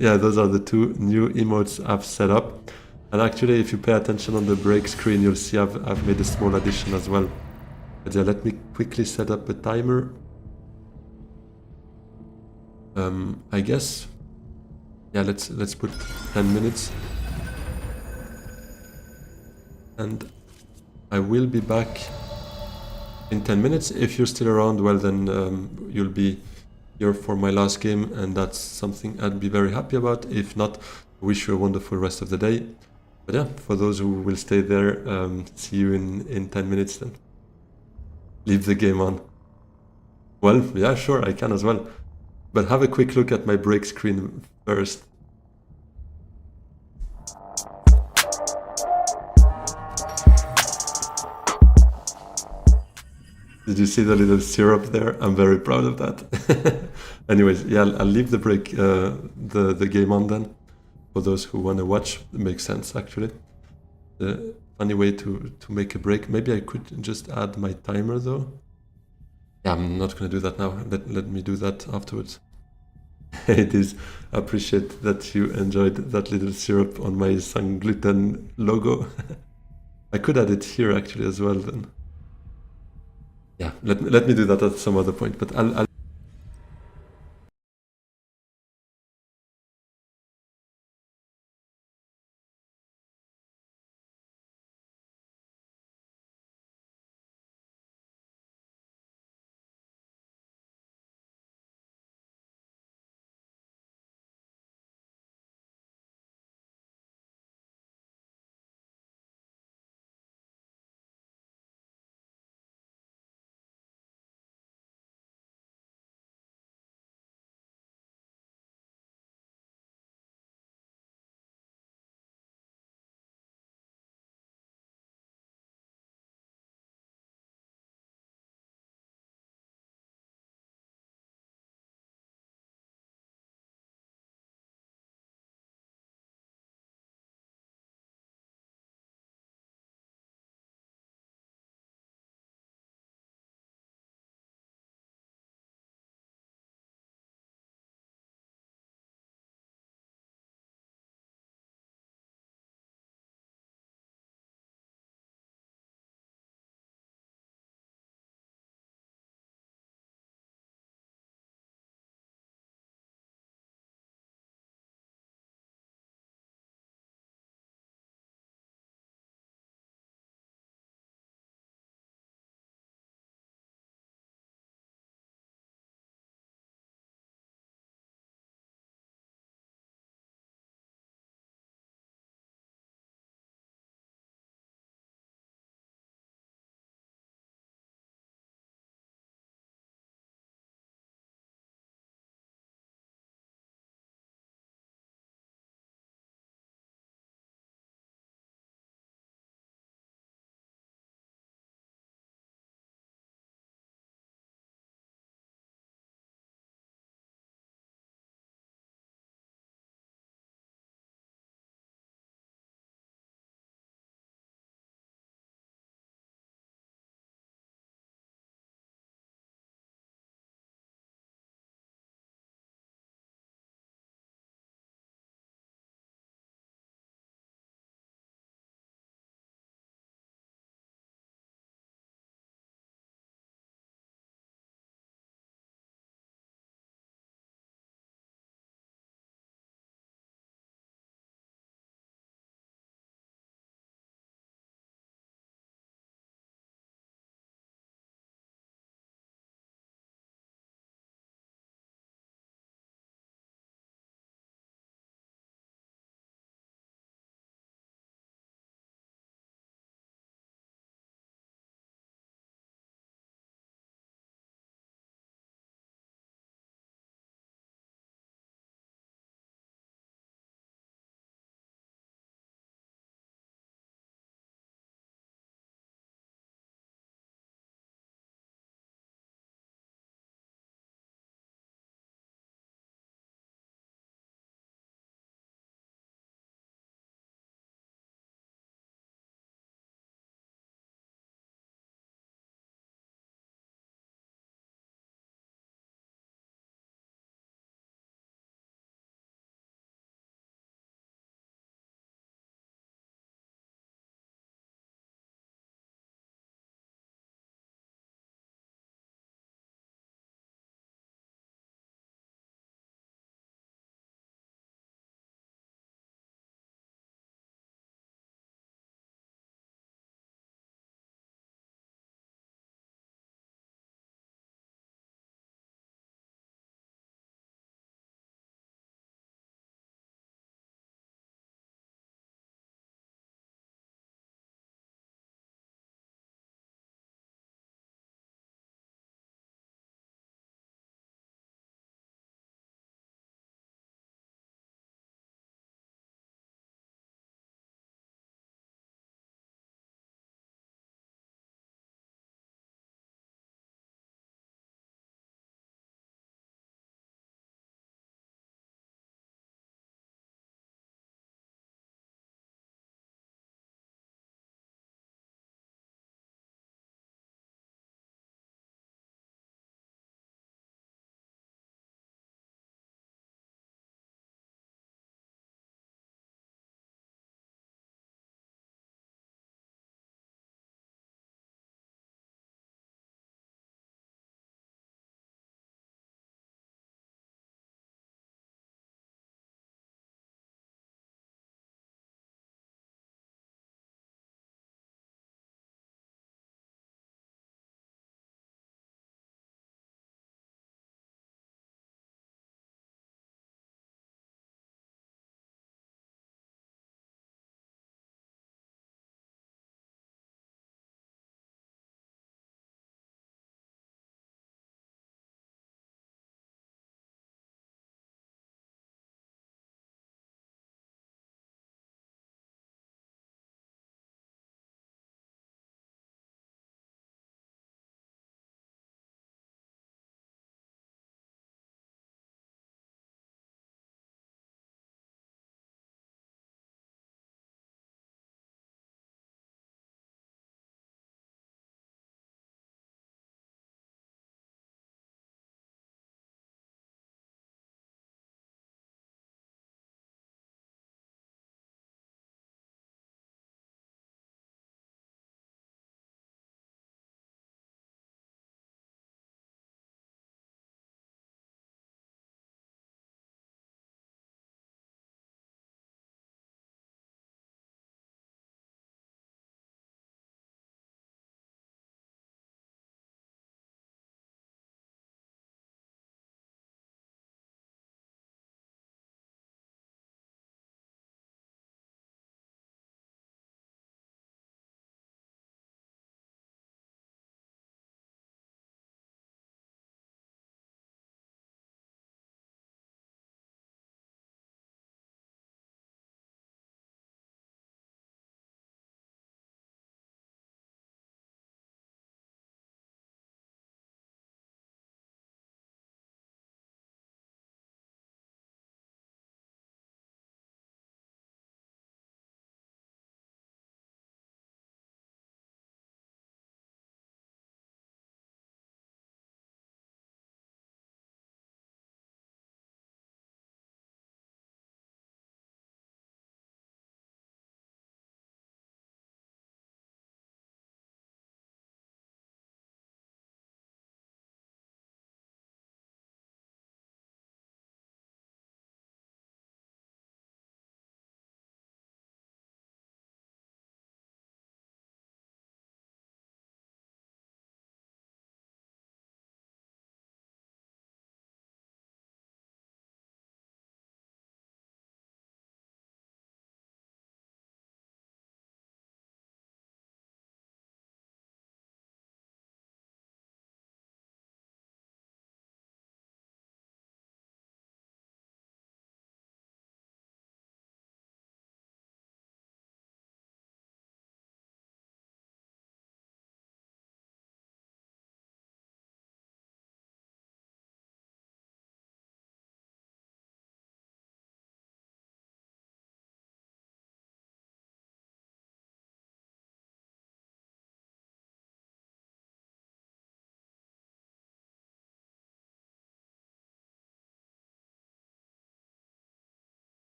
Yeah, those are the two new emotes I've set up. And actually, if you pay attention on the break screen, you'll see I've made a small addition as well. But yeah, let me quickly set up a timer. I guess, yeah, let's put 10 minutes. And I will be back in 10 minutes. If you're still around, well then you'll be here for my last game, and that's something I'd be very happy about. If not, I wish you a wonderful rest of the day. But yeah, for those who will stay there, see you in 10 minutes then. Leave the game on. Well, yeah, sure, I can as well. But have a quick look at my break screen first. Did you see the little syrup there? I'm very proud of that. Anyways, yeah, I'll leave the break, the game on then. For those who want to watch, it makes sense actually. The funny way to make a break. Maybe I could just add my timer though. Yeah, I'm not gonna do that now. Let me do that afterwards. It is. I appreciate that you enjoyed that little syrup on my Sun Gluten logo. I could add it here actually as well then. Yeah, let me do that at some other point, but I'll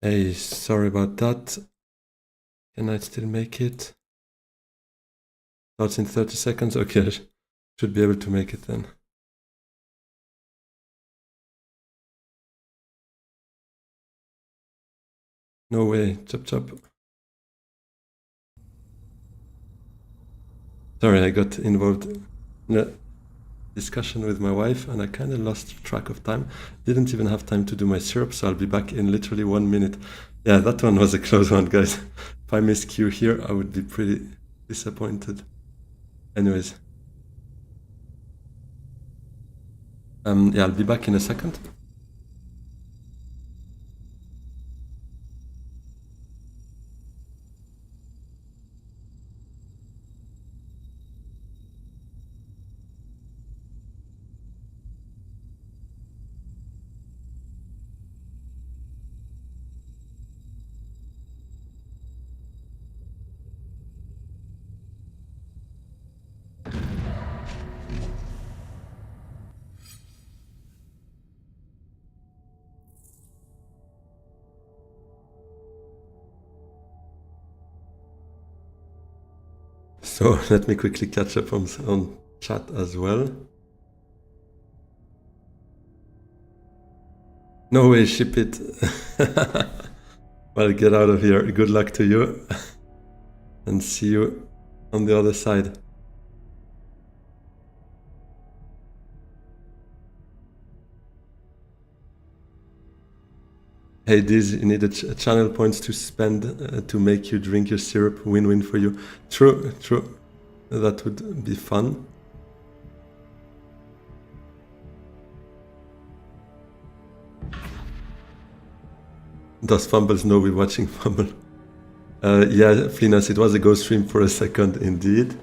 Hey, sorry about that. Can I still make it? Starts in 30 seconds? Okay, should be able to make it then. No way, chop chop. Sorry, I got involved in a discussion with my wife and I kind of lost track of time. Didn't even have time to do my syrup, so I'll be back in literally 1 minute. Yeah, that one was a close one, guys. If I miss Q here, I would be pretty disappointed. Anyways. Yeah, I'll be back in a second. So let me quickly catch up on chat as well. No way, ship it. Well, get out of here. Good luck to you. And see you on the other side. Hey, Diz, you need a channel points to spend to make you drink your syrup. Win-win for you. True, true. That would be fun. Does Fumbles know we're watching Fumble? Yeah, Flinas, it was a ghost stream for a second, indeed.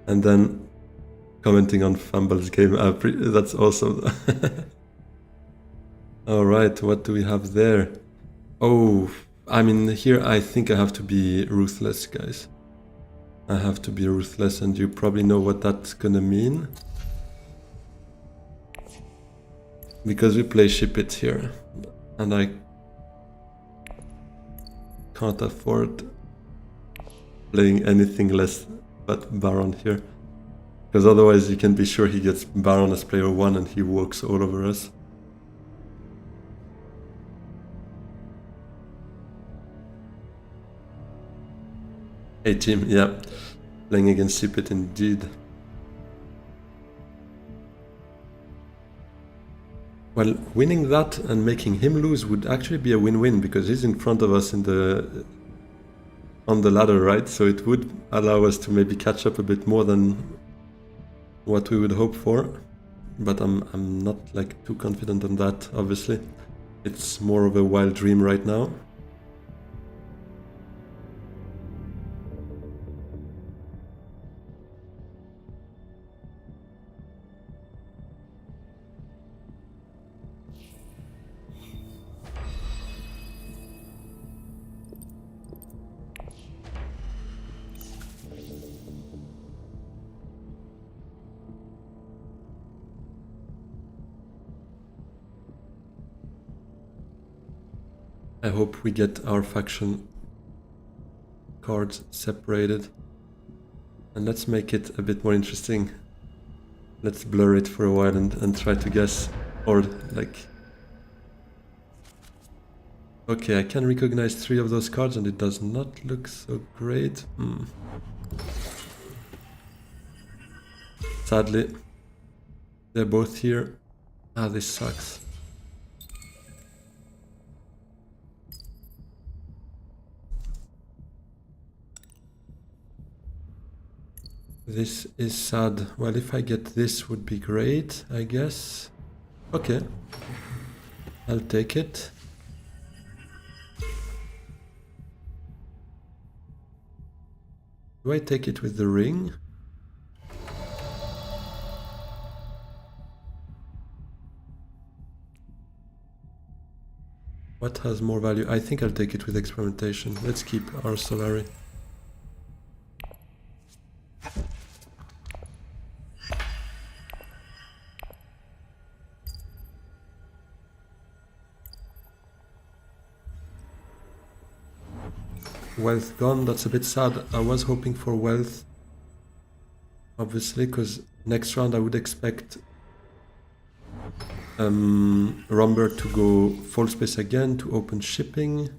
And then commenting on Fumble's game. That's awesome. Alright, what do we have there? Oh, I mean, here I think I have to be ruthless, guys. I have to be ruthless, and you probably know what that's gonna mean. Because we play ship it here, and I can't afford playing anything less but Baron here. Because otherwise you can be sure he gets Baron as player 1 and he walks all over us. Hey team, yeah, playing against Sipit indeed. Well, winning that and making him lose would actually be a win-win because he's in front of us on the ladder, right? So it would allow us to maybe catch up a bit more than what we would hope for. But I'm not like too confident on that, obviously. It's more of a wild dream right now. I hope we get our faction cards separated. And let's make it a bit more interesting. Let's blur it for a while and try to guess. Or like... Okay, I can recognize 3 of those cards and it does not look so great. Sadly, they're both here. Ah, this sucks. This is sad. Well, if I get this would be great, I guess. Okay. I'll take it. Do I take it with the ring? What has more value? I think I'll take it with experimentation. Let's keep our Solari. wealth gone. That's a bit sad. I was hoping for wealth, obviously, because next round I would expect Rumber to go full space again to open shipping.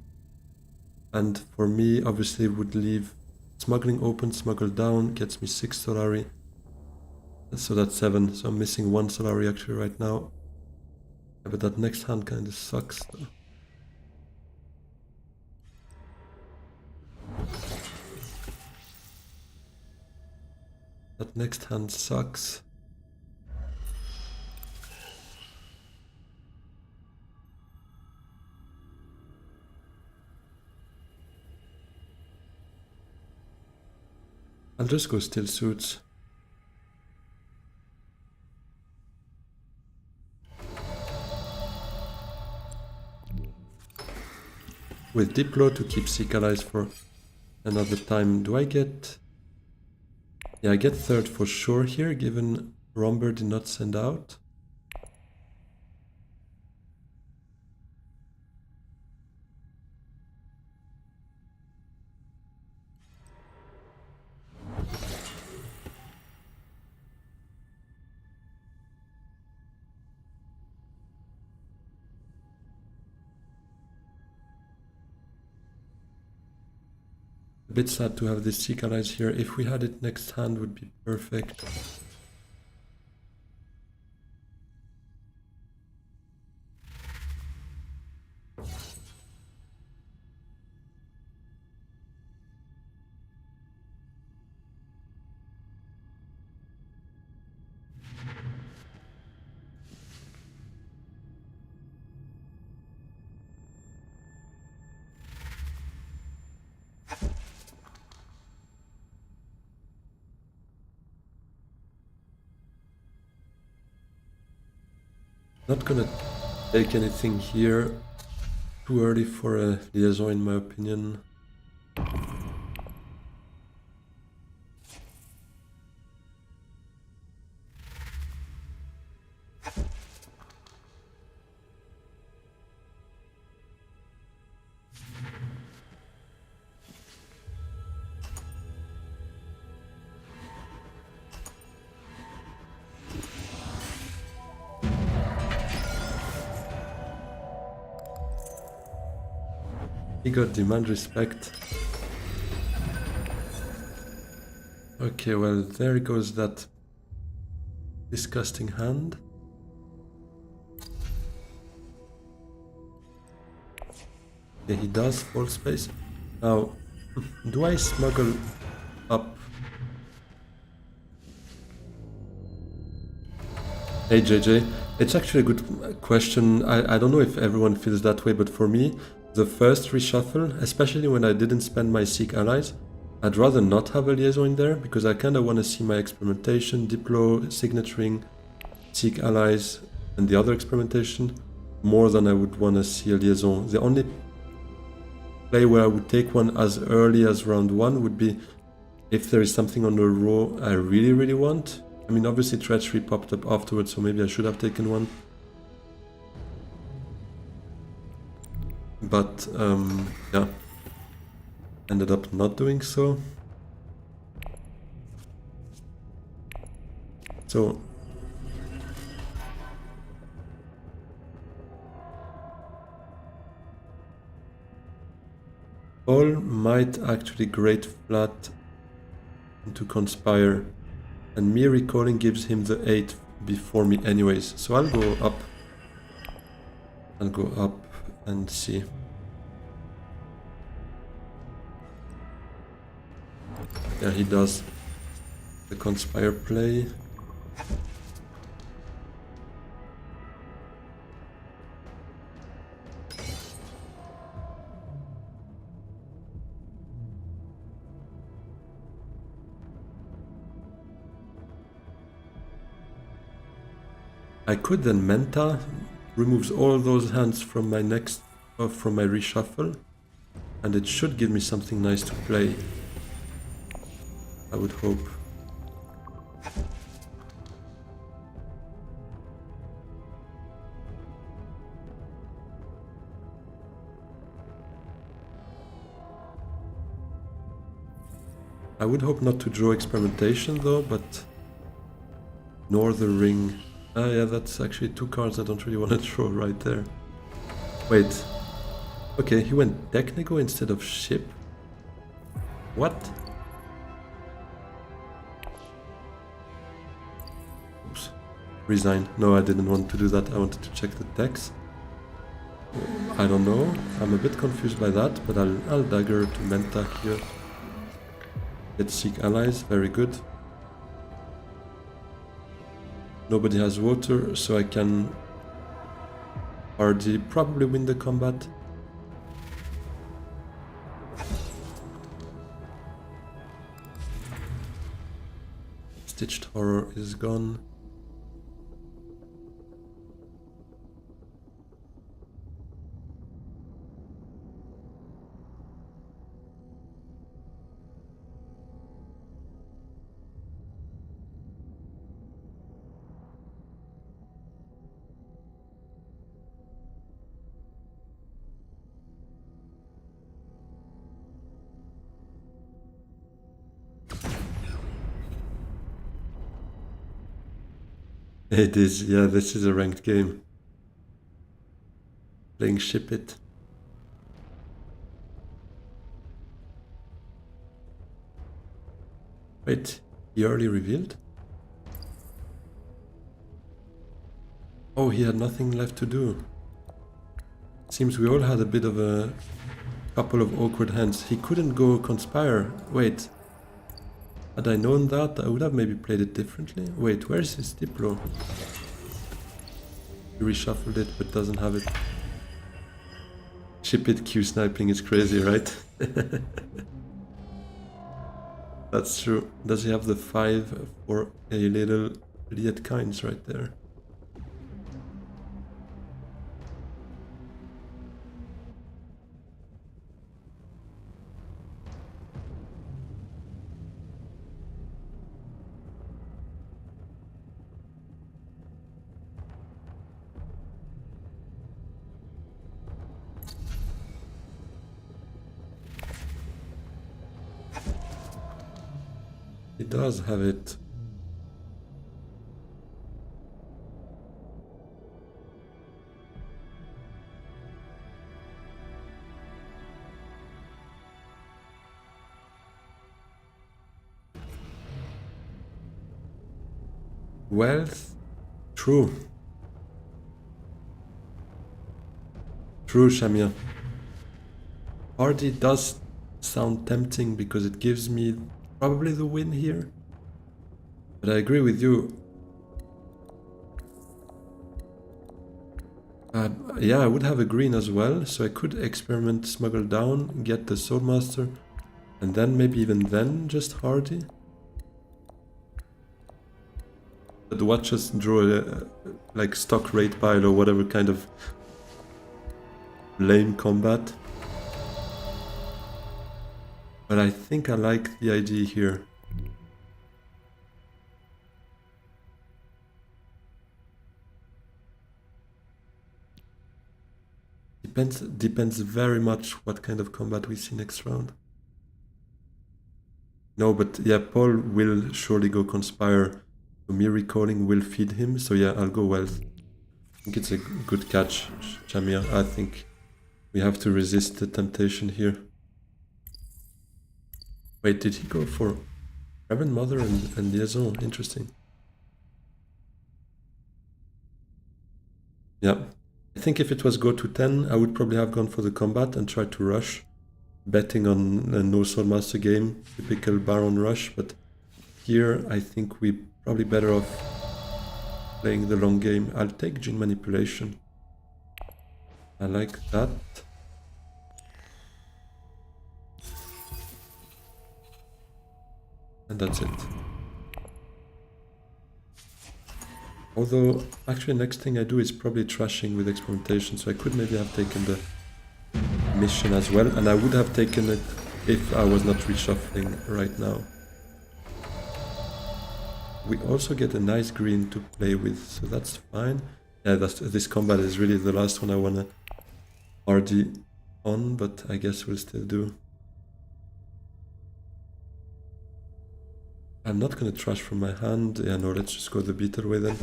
And for me, obviously, would leave smuggling open, smuggle down, gets me 6 Solari. So that's 7. So I'm missing 1 Solari actually right now. Yeah, but that next hand kind of sucks though. That next hand sucks. I'll just go still suits. With Diplo to keep Seek Allies for another time. Do I get... Yeah, I get third for sure here, given Romber did not send out. A bit sad to have this Seek Allies here. If we had it next hand, would be perfect. Not gonna take anything here. Too early for a liaison in my opinion. He got demand respect. Okay, well, there goes that disgusting hand. Okay, he does full space. Now, do I smuggle up? Hey JJ, it's actually a good question. I don't know if everyone feels that way, but for me, the first reshuffle, especially when I didn't spend my Seek Allies, I'd rather not have a liaison in there, because I kind of want to see my experimentation, Diplo, signaturing, Seek Allies, and the other experimentation, more than I would want to see a liaison. The only play where I would take one as early as round 1 would be if there is something on the row I really, really want. I mean, obviously Treachery popped up afterwards, so maybe I should have taken one. But, yeah, ended up not doing so. So, Paul might actually great flat into Conspire, and me recalling gives him the 8 before me anyways, so I'll go up. I'll go up and see. Yeah, he does the Conspire play. I could then Menta, removes all those hands from my next, from my reshuffle, and it should give me something nice to play. I would hope. I would hope not to draw experimentation though, but Northern Ring. Ah yeah, that's actually two cards I don't really want to draw right there. Wait. Okay, he went Technico instead of ship. What? Oops. Resign. No, I didn't want to do that. I wanted to check the decks. I don't know. I'm a bit confused by that, but I'll dagger to Menta here. Let's seek allies. Very good. Nobody has water, so I can already probably win the combat. Stitched Horror is gone. It is, yeah, this is a ranked game. Playing Ship It. Wait, he already revealed? Oh, he had nothing left to do. Seems we all had a bit of a couple of awkward hands. He couldn't go Conspire. Wait. Had I known that, I would have maybe played it differently. Wait, where's his Diplo? He reshuffled it, but doesn't have it. Ship It Q sniping is crazy, right? That's true. Does he have the 5 for a little Liet Kynes right there? He does have it. Wealth? True. True, Shamia. Hardy does sound tempting because it gives me probably the win here. But I agree with you. Yeah, I would have a green as well, so I could experiment, smuggle down, get the Soulmaster, and then maybe even then just Hardy. But watch us draw a, like stock raid pile or whatever kind of lame combat. But I think I like the idea here. Depends very much what kind of combat we see next round. No, but yeah, Paul will surely go Conspire. So me recalling will feed him. So yeah, I'll go Wealth. I think it's a good catch, Jamia. I think we have to resist the temptation here. Wait, did he go for Reverend Mother and Liaison? Interesting. Yeah. I think if it was go to 10, I would probably have gone for the combat and tried to rush, betting on a no Soulmaster game, typical Baron rush, but here I think we're probably better off playing the long game. I'll take Gene Manipulation. I like that. And that's it. Although, actually, next thing I do is probably trashing with experimentation, so I could maybe have taken the mission as well, and I would have taken it if I was not reshuffling right now. We also get a nice green to play with, so that's fine. Yeah, this combat is really the last one I want to RD on, but I guess we'll still do. I'm not gonna trash from my hand. Yeah, no, let's just go the beetle way then.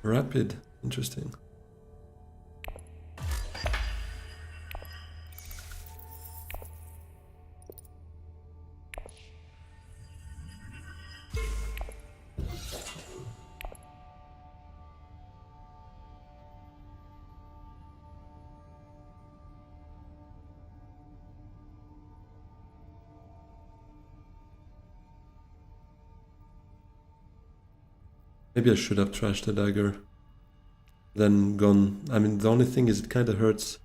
Rapid. Interesting. Maybe I should have trashed the dagger. Then gone. I mean, the only thing is it kind of hurts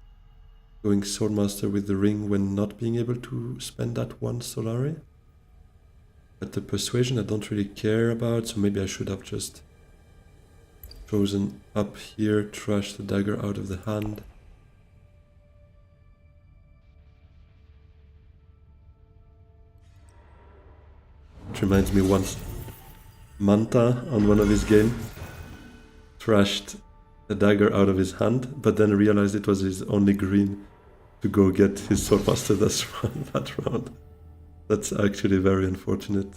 going Swordmaster with the ring when not being able to spend that one Solari. But the persuasion I don't really care about, so maybe I should have just chosen up here, trash the dagger out of the hand. It reminds me once Manta on one of his games trashed the dagger out of his hand, but then realized it was his only green to go get his Swordmaster that round. That's actually very unfortunate.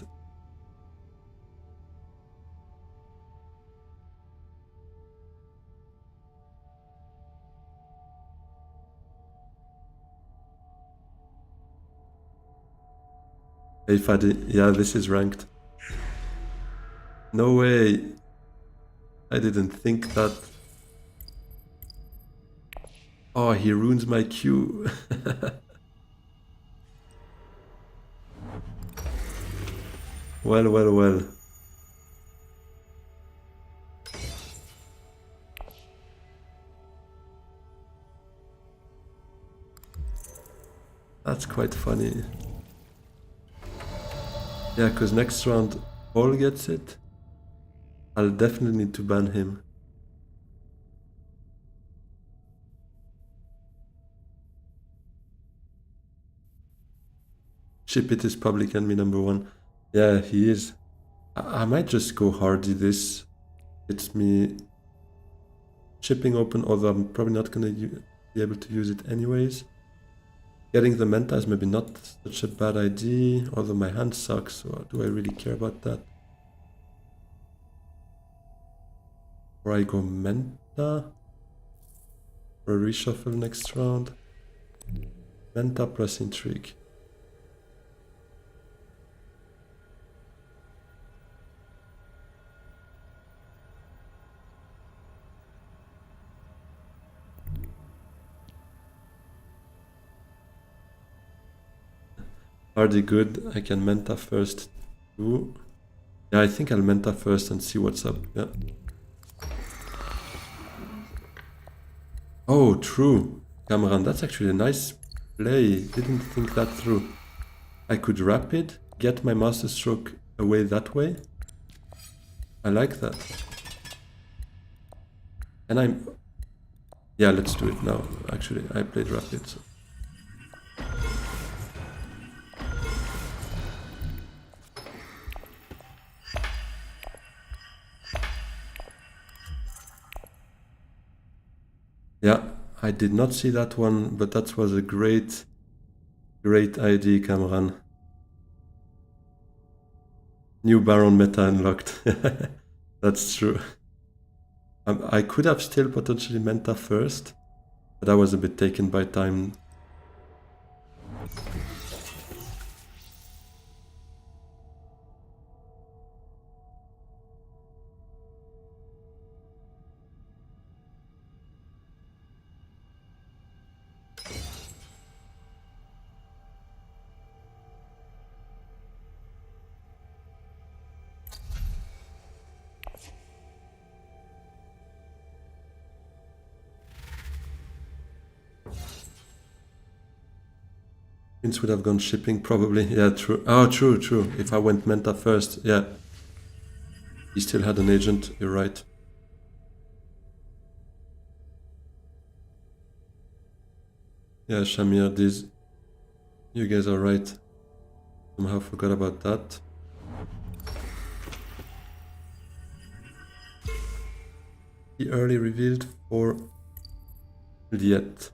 If I did, yeah, this is ranked. No way. I didn't think that. Oh, he ruins my queue. Well, well, well. That's quite funny. Yeah, because next round Paul gets it. I'll definitely need to ban him. Ship it is public enemy number 1. Yeah, he is. I might just go hardy this. It's me shipping open, although I'm probably not gonna be able to use it anyways. Getting the Menta is maybe not such a bad idea, although my hand sucks, so do I really care about that? Or I go Menta? Or a reshuffle next round? Menta plus Intrigue. Hardy good, I can Menta first too. Yeah, I think I'll Menta first and see what's up, yeah. Oh, true. Cameron, that's actually a nice play. Didn't think that through. I could rapid, get my Master Stroke away that way. I like that. And I'm... Yeah, let's do it now. Actually, I played rapid, so... Yeah, I did not see that one, but that was a great idea, Cameron. New Baron meta unlocked. That's true. I could have still potentially Menta first, but I was a bit taken by time. Prince would have gone shipping probably. Yeah, true. Oh, true. If I went Menta first, yeah. He still had an agent, you're right. Yeah, Shamir, these... You guys are right. Somehow forgot about that. He early revealed for Liet.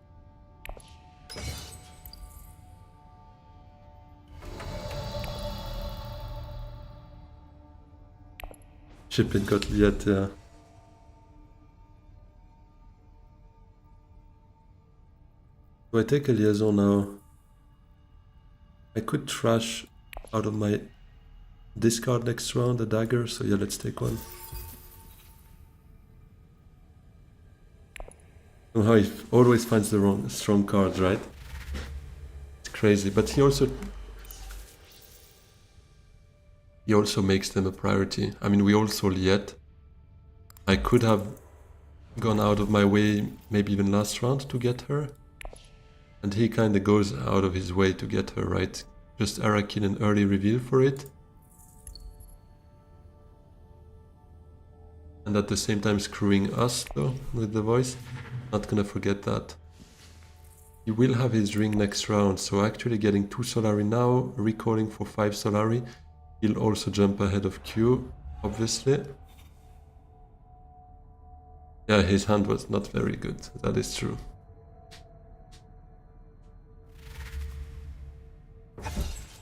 Ship it got yet, yeah. Do I take a liaison now? I could trash out of my discard next round a dagger, so yeah, let's take one. Somehow he always finds the wrong strong cards, right? It's crazy, but he also makes them a priority. I mean, we all saw Liet. I could have gone out of my way, maybe even last round, to get her. And he kind of goes out of his way to get her, right? Just Arakin an early reveal for it. And at the same time screwing us, though, with the voice. Not gonna forget that. He will have his ring next round, so actually getting 2 Solari now, recalling for 5 Solari. He'll also jump ahead of Q, obviously. Yeah, his hand was not very good, that is true.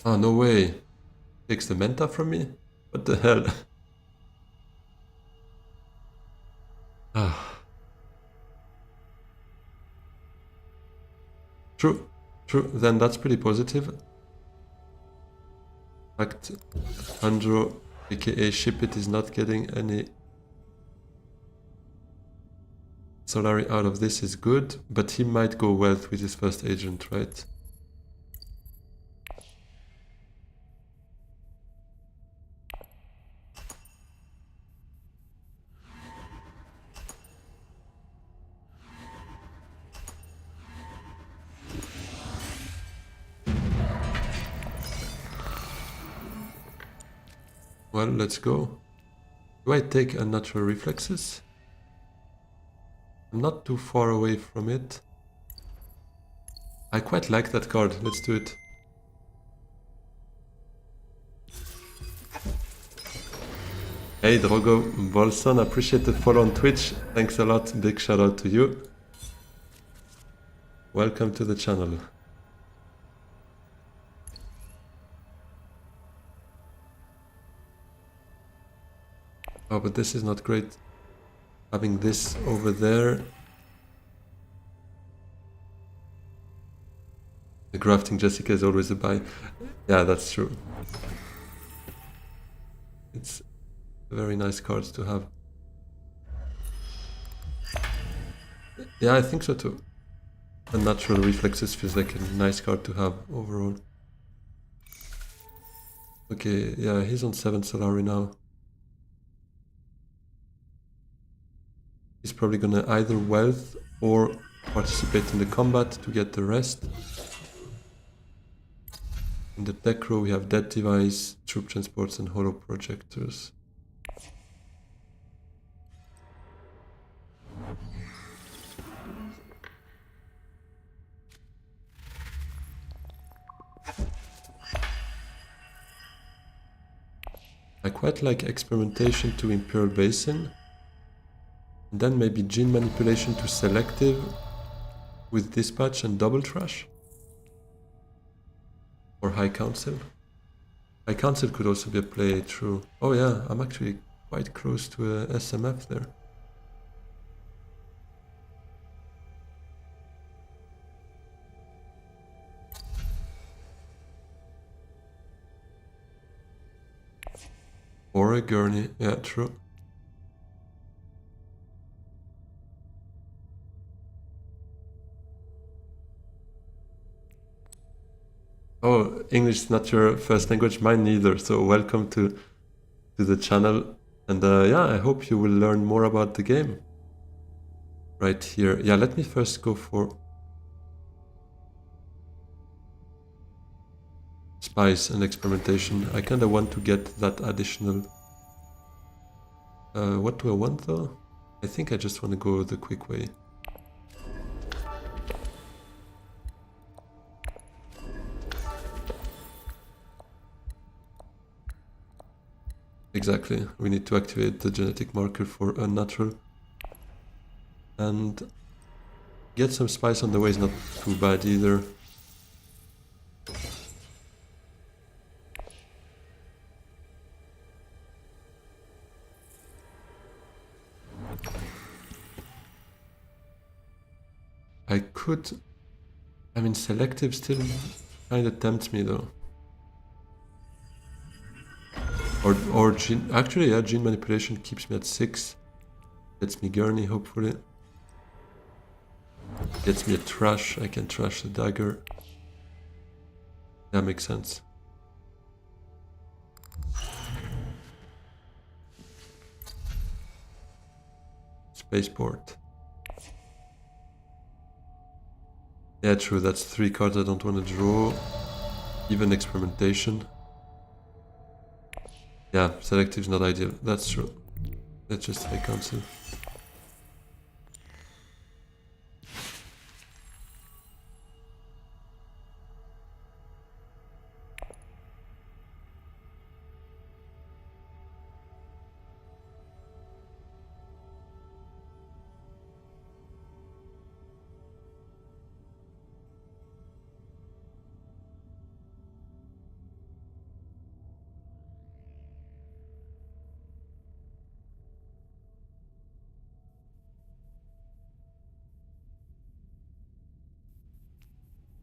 Oh, no way. Takes the Menta from me? What the hell? Ah. True, then that's pretty positive. In fact, Andro, aka Ship It, is not getting any Solari out of this is good, but he might go wealth with his first agent, right? Well, let's go. Do I take unnatural reflexes? I'm not too far away from it. I quite like that card. Let's do it. Hey Drogo Bolson, appreciate the follow on Twitch. Thanks a lot. Big shout out to you. Welcome to the channel. Oh, but this is not great. Having this over there. The grafting Jessica is always a buy. Yeah, that's true. It's a very nice card to have. Yeah, I think so too. Unnatural reflexes feels like a nice card to have overall. Okay, yeah, he's on 7 Solari now. He's probably gonna either wealth or participate in the combat to get the rest. In the deck row we have Dead Device, Troop Transports and Holo Projectors. I quite like Experimentation to Imperial Basin. And then maybe Gene Manipulation to Selective with Dispatch and Double Trash. Or High Council. High Council could also be a play, true. Oh yeah, I'm actually quite close to a SMF there. Or a Gurney, yeah, true. Oh, English is not your first language, mine neither, so welcome to the channel. And yeah, I hope you will learn more about the game. Right here. Yeah, let me first go for Spice and Experimentation. I kinda want to get that additional... what do I want though? I think I just want to go the quick way. Exactly, we need to activate the genetic marker for unnatural. And get some spice on the way is not too bad either. I could... I mean, selective still kind of tempts me though. Or gene... Actually, yeah, gene manipulation keeps me at 6. Gets me Gurney, hopefully. Gets me a trash. I can trash the dagger. That makes sense. Spaceport. Yeah, true, that's 3 cards I don't want to draw. Even experimentation. Yeah, selective is not ideal, that's true. Let's just take council.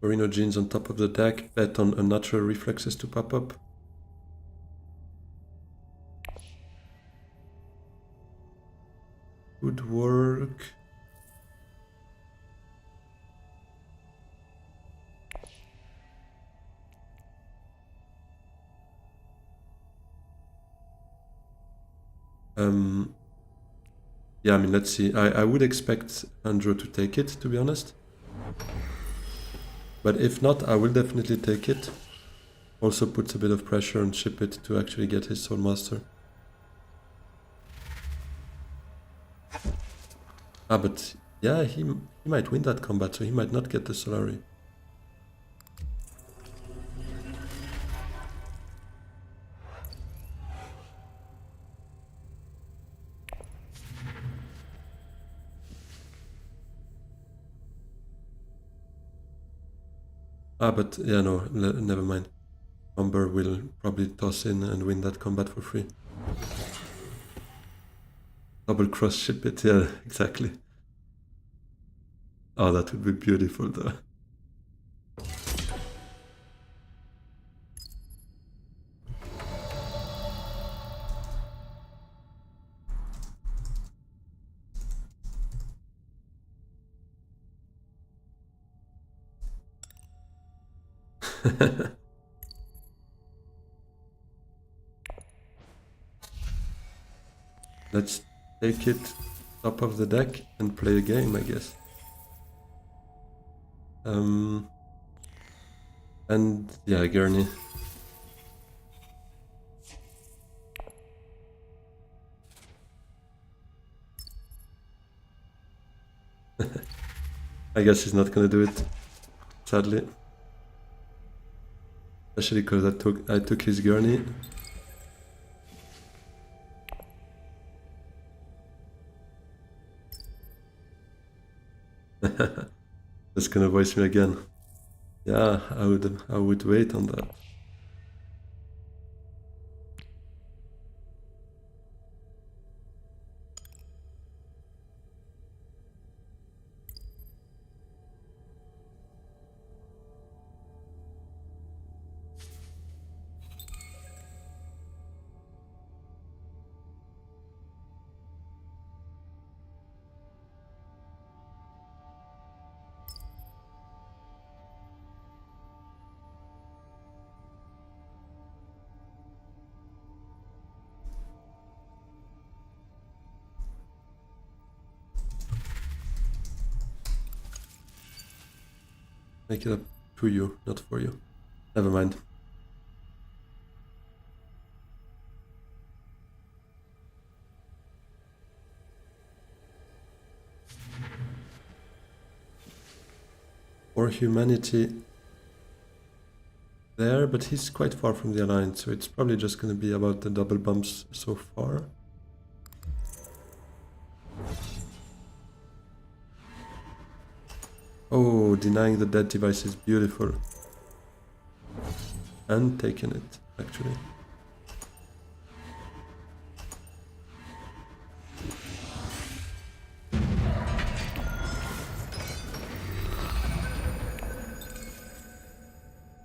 Marino Genes on top of the deck, bet on unnatural reflexes to pop up. Would work. Yeah, I mean, let's see. I would expect Andrew to take it, to be honest. But if not, I will definitely take it. Also puts a bit of pressure on Ship It to actually get his Soul Master. Ah, but yeah, he might win that combat, so he might not get the Solari. Ah, but yeah, no, never mind. Umber will probably toss in and win that combat for free. Double cross Ship It, yeah, exactly. Oh, that would be beautiful though. Let's take it top of the deck and play a game, I guess. And yeah, Gurney. I guess he's not gonna do it, sadly. Especially because I took his Gurney. That's gonna voice me again. Yeah, I would wait on that. Make it up to you, not for you. Never mind. For humanity there, but he's quite far from the alliance, so it's probably just going to be about the double bumps so far. Oh, denying the dead device is beautiful. And taking it, actually.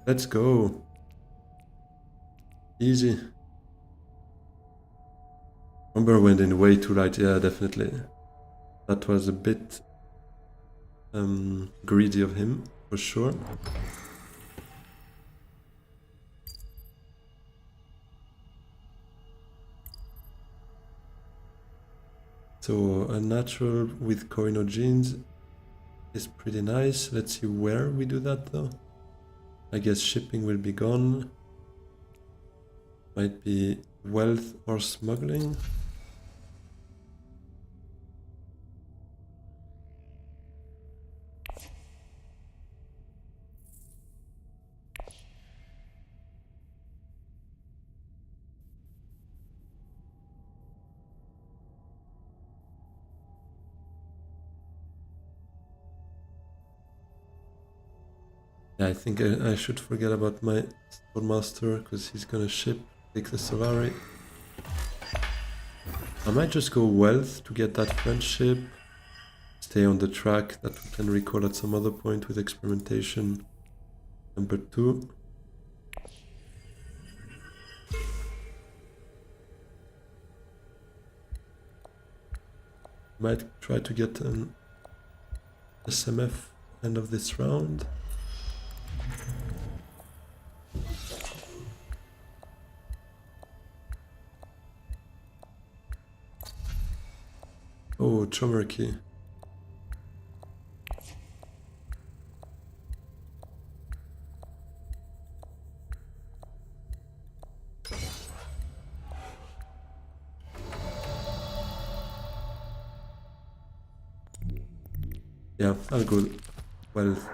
Let's go. Easy. Umber went in way too light, yeah, definitely. That was a bit greedy of him, for sure. So a natural with Corino genes is pretty nice. Let's see where we do that though. I guess shipping will be gone. Might be wealth or smuggling. Yeah, I think I should forget about my Swordmaster because he's gonna ship, take the Solari. I might just go wealth to get that friendship. Stay on the track that we can recall at some other point with experimentation number 2. Might try to get an SMF end of this round. Oh, Chomerky. Yeah, I'll go wealth.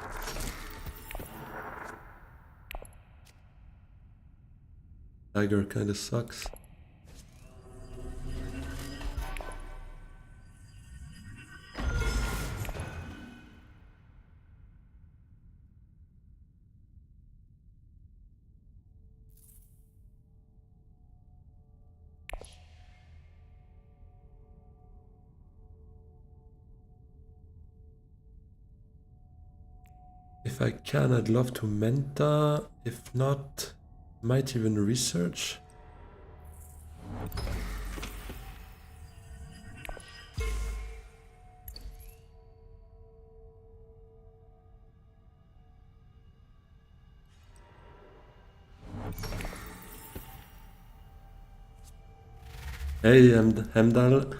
Dagger kinda sucks. If I can, I'd love to Menta. If not, might even research. Hey, Hemdal.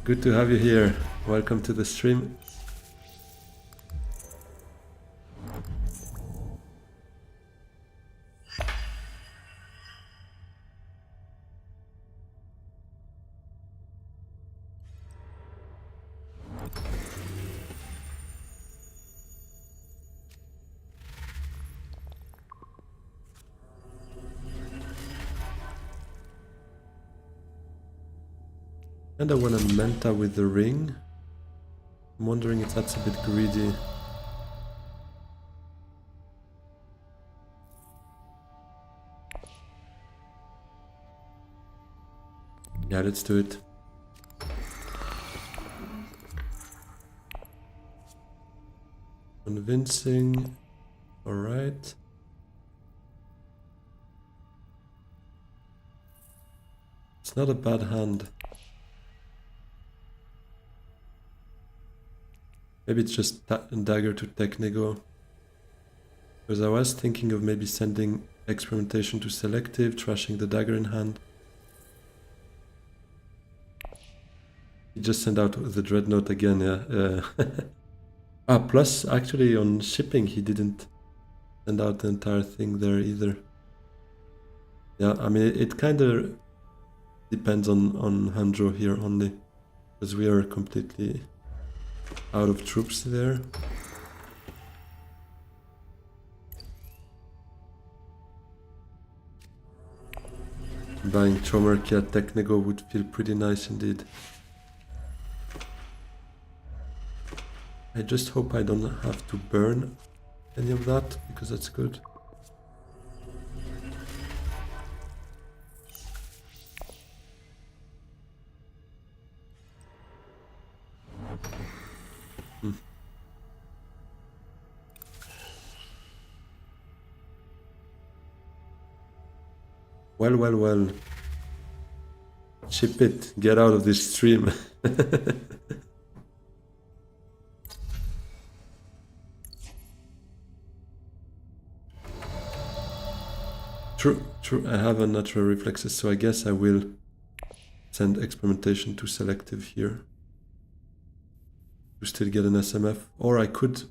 Good to have you here. Welcome to the stream. And I want to Menta with the ring. I'm wondering if that's a bit greedy. Yeah, let's do it. Convincing. Alright. It's not a bad hand. Maybe it's just dagger to Technigo. Because I was thinking of maybe sending experimentation to selective, trashing the dagger in hand. He just sent out the dreadnought again, yeah. Plus actually on shipping he didn't send out the entire thing there either. Yeah, I mean it kind of depends on Hanjo here only. Because we are completely out of troops there. Buying Chomerky at Technigo would feel pretty nice indeed. I just hope I don't have to burn any of that, because that's good. Well, well, well. Ship it. Get out of this stream. True, true. I have a natural reflexes, so I guess I will send experimentation to selective here to still get an SMF. Or I could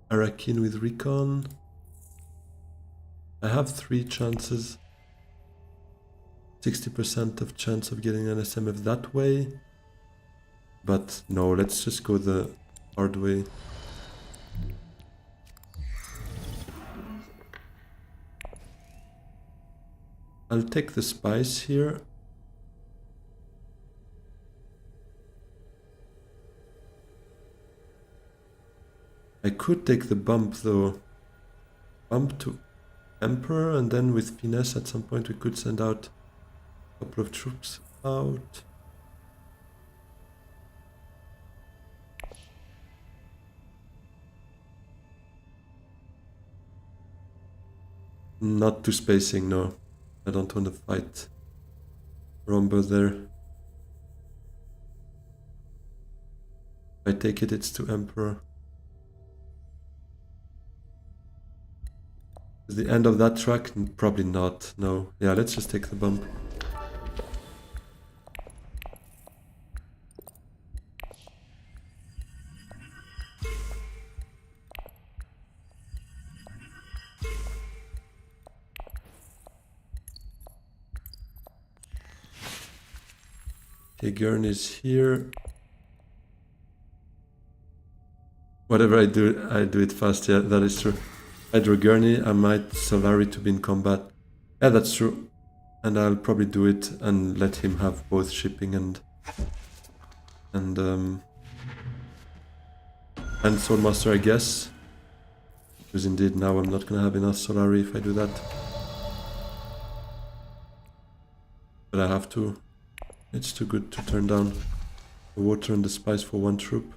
Arakin with recon. I have 3 chances. 60% of chance of getting an SMF that way. But no, let's just go the hard way. I'll take the spice here. I could take the bump though. Bump to Emperor, and then with finesse at some point we could send out a couple of troops out. Not too spacing, no. I don't want to fight Rombo there. If I take it, it's to Emperor. Is the end of that track? Probably not, no. Yeah, let's just take the bump. Okay, Gurn is here. Whatever I do it fast. Yeah, that is true. Hydro Gurney, I might Solari to be in combat. Yeah, that's true. And I'll probably do it and let him have both shipping and Soulmaster, I guess. Because indeed now I'm not gonna have enough Solari if I do that. But I have to. It's too good to turn down the water and the spice for 1 troop.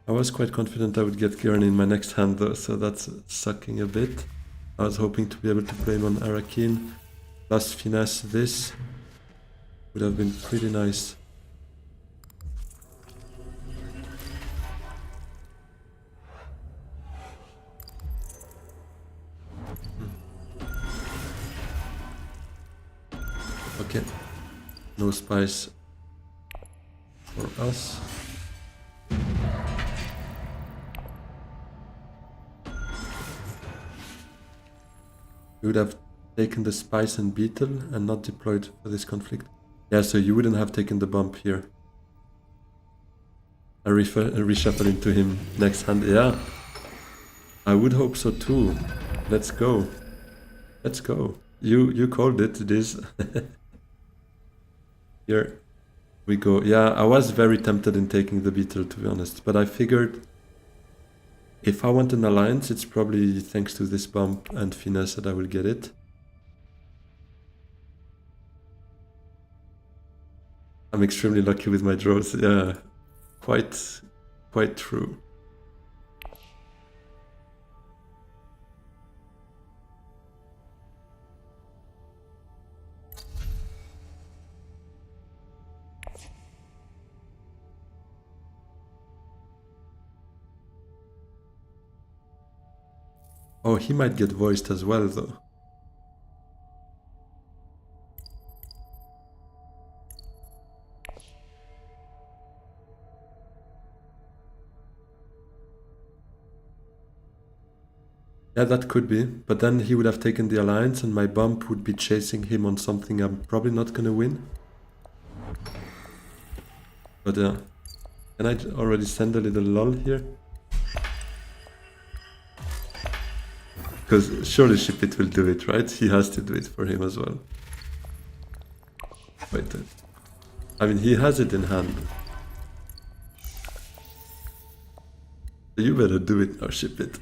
I was quite confident I would get Gurney in my next hand though, so that's sucking a bit. I was hoping to be able to play him on Arakin. Plus finesse this would have been pretty nice. Okay, no spice for us. You would have taken the spice and beetle and not deployed for this conflict. Yeah, so you wouldn't have taken the bump here. I reshuffle into him next hand. Yeah, I would hope so too. Let's go. Let's go. You called it. It is. Here we go. Yeah, I was very tempted in taking the beetle, to be honest, but I figured if I want an alliance, it's probably thanks to this bump and finesse that I will get it. I'm extremely lucky with my draws. Yeah, quite true. Oh, he might get voiced as well, though. Yeah, that could be, but then he would have taken the alliance and my bump would be chasing him on something I'm probably not gonna win. But yeah, can I already send a little lull here? Because surely Shipit will do it, right? He has to do it for him as well. Wait, I mean, he has it in hand. You better do it now, Shipit.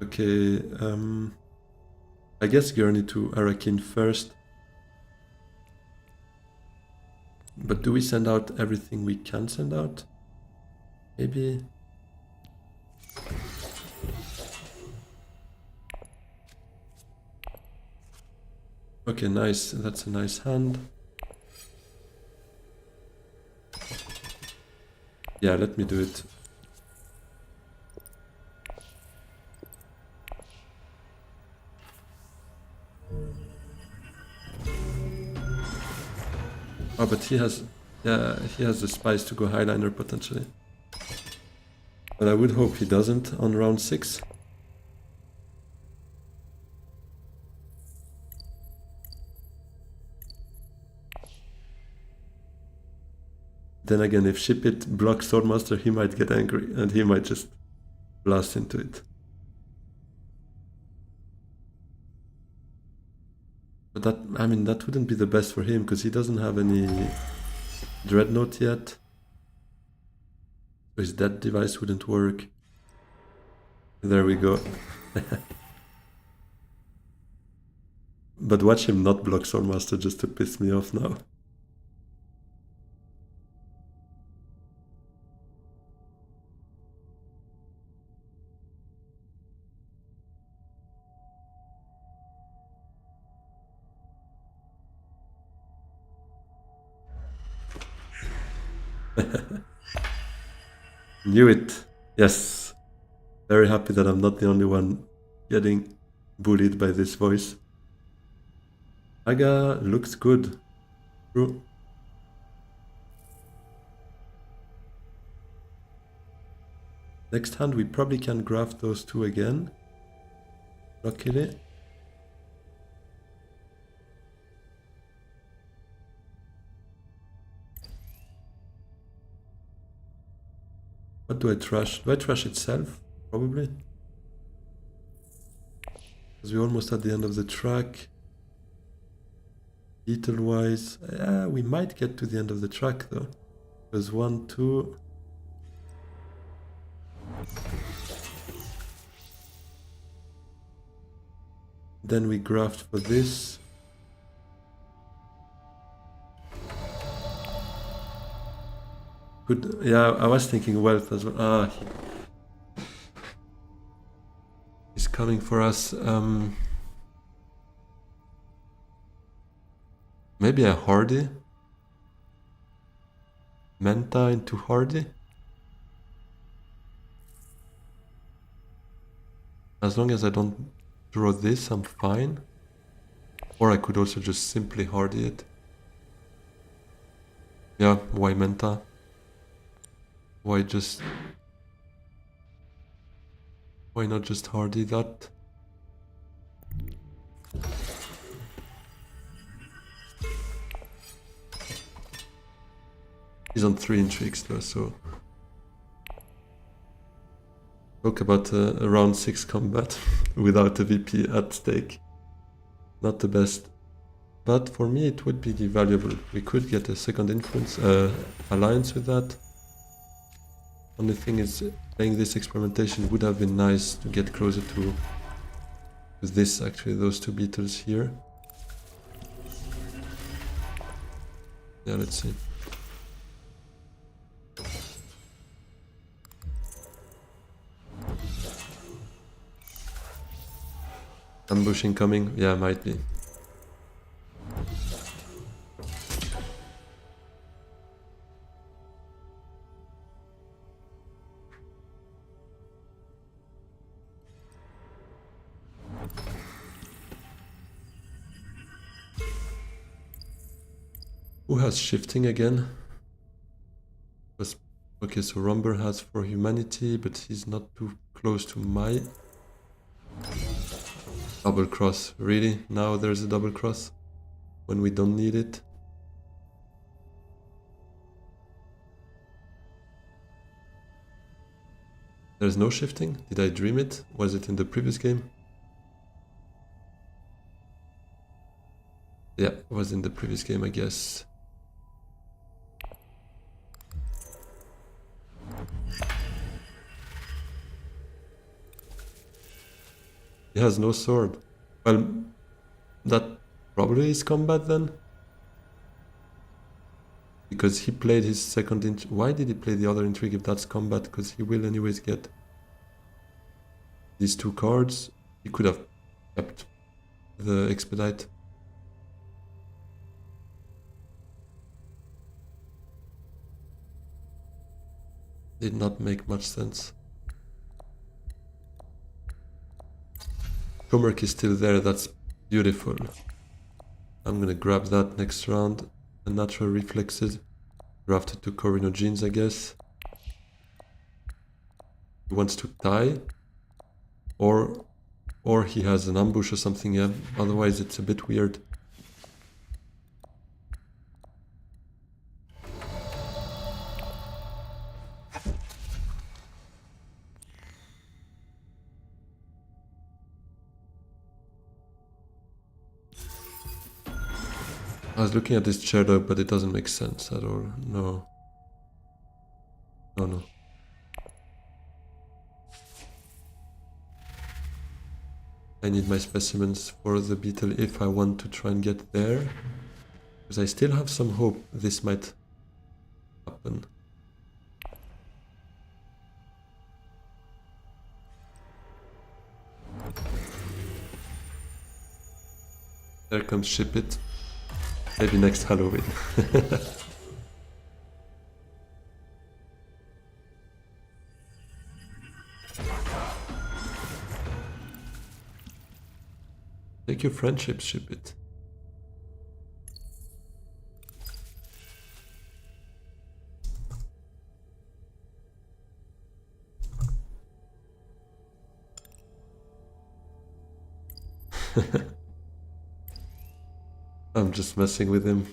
Okay, I guess Gurney to Arakin first. But do we send out everything we can send out? Maybe. Okay, nice. That's a nice hand. Yeah, let me do it. Oh, but he has, yeah, he has the spice to go highliner potentially. But I would hope he doesn't on round 6. Then again, if Ship It blocks Swordmaster, he might get angry and he might just blast into it. But that, I mean, that wouldn't be the best for him because he doesn't have any Dreadnought yet. So his dead device wouldn't work. There we go. But watch him not block Swordmaster just to piss me off now. Knew it. Yes. Very happy that I'm not the only one getting bullied by this voice. Aga looks good. True. Next hand we probably can graft those two again. Luckily. What do I trash? Do I trash itself? Probably. Because we're almost at the end of the track. Detail-wise, yeah, we might get to the end of the track though. Because 1, 2... Then we graft for this. Good. Yeah, I was thinking wealth as well. Ah, he's coming for us. Maybe a Hardy. Menta into Hardy. As long as I don't draw this, I'm fine. Or I could also just simply Hardy it. Yeah, why Menta? Why not just Hardy that? He's on 3 intrigues though, so... Talk about a round 6 combat without a VP at stake. Not the best. But for me it would be valuable. We could get a second influence alliance with that. Only thing is, playing this experimentation would have been nice to get closer to this, actually, those two beetles here. Yeah, let's see. Ambushing coming? Yeah, might be. Who has shifting again? Okay, so Rumber has for humanity, but he's not too close to my... Double cross, really? Now there's a double cross? When we don't need it? There's no shifting? Did I dream it? Was it in the previous game? Yeah, it was in the previous game, I guess. He has no sword. Well, that probably is combat then. Because he played his second why did he play the other intrigue if that's combat? Because he will anyways get these 2 cards. He could have kept the expedite. Did not make much sense. Homework is still there, that's beautiful. I'm gonna grab that next round. The natural reflexes. Drafted to Corinogenes, I guess. He wants to tie. Or he has an ambush or something, yeah. Otherwise it's a bit weird. I was looking at this shadow, but it doesn't make sense at all. No. No. I need my specimens for the beetle if I want to try and get there. Because I still have some hope this might happen. There comes Ship It. Maybe next Halloween. Take your friendship, Ship It. I'm just messing with him.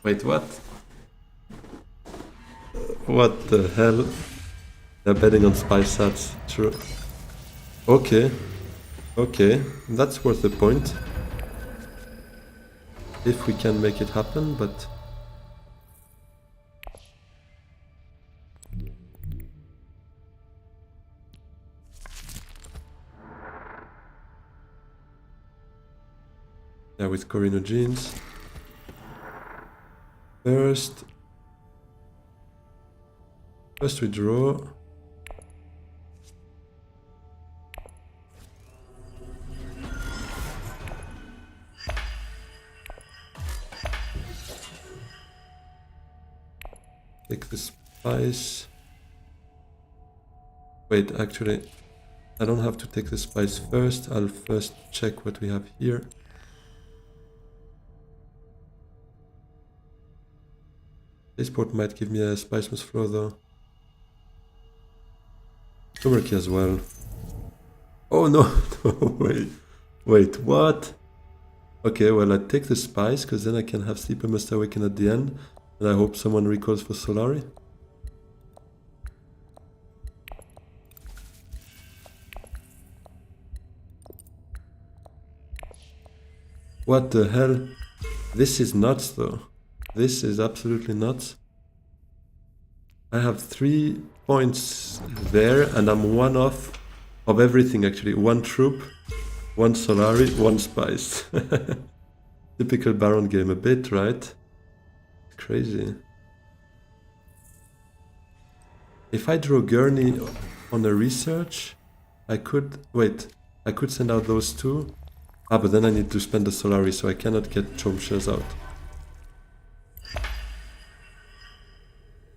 Wait, what? What the hell? They're betting on spy sats. True. Okay. Okay. That's worth a point. If we can make it happen, but... Yeah, with Corinogenes. First we draw. Take the spice. Wait, actually, I don't have to take the spice first. I'll first check what we have here. This port might give me a spice must flow though. Turmeric as well. Oh no, no, wait, what? Okay, well I take the spice because then I can have Sleeper Must Awaken at the end. And I hope someone recalls for Solari. What the hell? This is nuts though. This is absolutely nuts. I have 3 points there and I'm 1 off of everything actually. 1 troop, 1 Solari, 1 spice. Typical Baron game a bit, right? Crazy. If I draw Gurney on a research, I could... Wait, I could send out those 2. Ah, but then I need to spend the Solari, so I cannot get Chomshells out.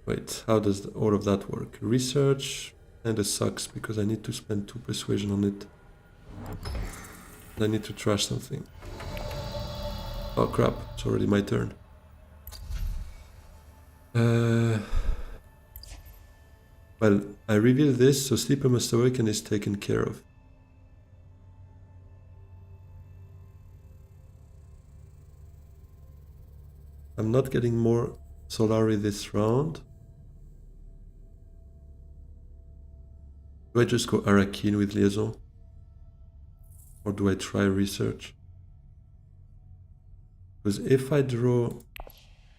Wait, how does all of that work? Research kinda sucks because I need to spend 2 persuasion on it. And I need to trash something. Oh crap, it's already my turn. Well, I reveal this, so Sleeper Must Awaken is taken care of. I'm not getting more Solari this round. Do I just go Arakin with Liaison? Or do I try Research? Because if I draw...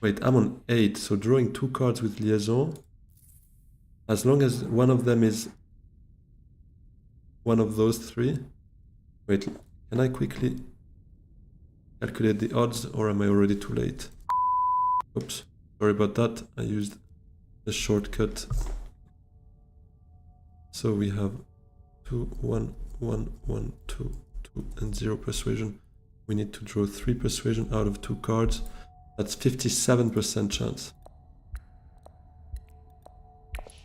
Wait, I'm on 8, so drawing 2 cards with Liaison, as long as one of them is one of those 3... Wait, can I quickly calculate the odds, or am I already too late? Oops, sorry about that, I used the shortcut. So we have 2, 1, 1, 1, 2, 2, and 0 persuasion. We need to draw 3 persuasion out of 2 cards. That's 57% chance.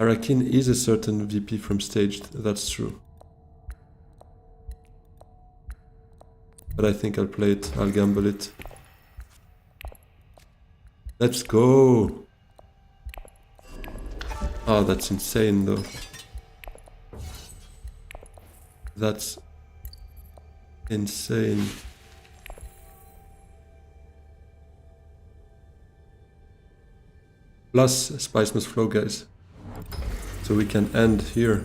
Arakin is a certain VP from Staged, that's true. But I think I'll play it, I'll gamble it. Let's go! Oh, that's insane though. That's insane. Plus Spice Must Flow, guys. So we can end here.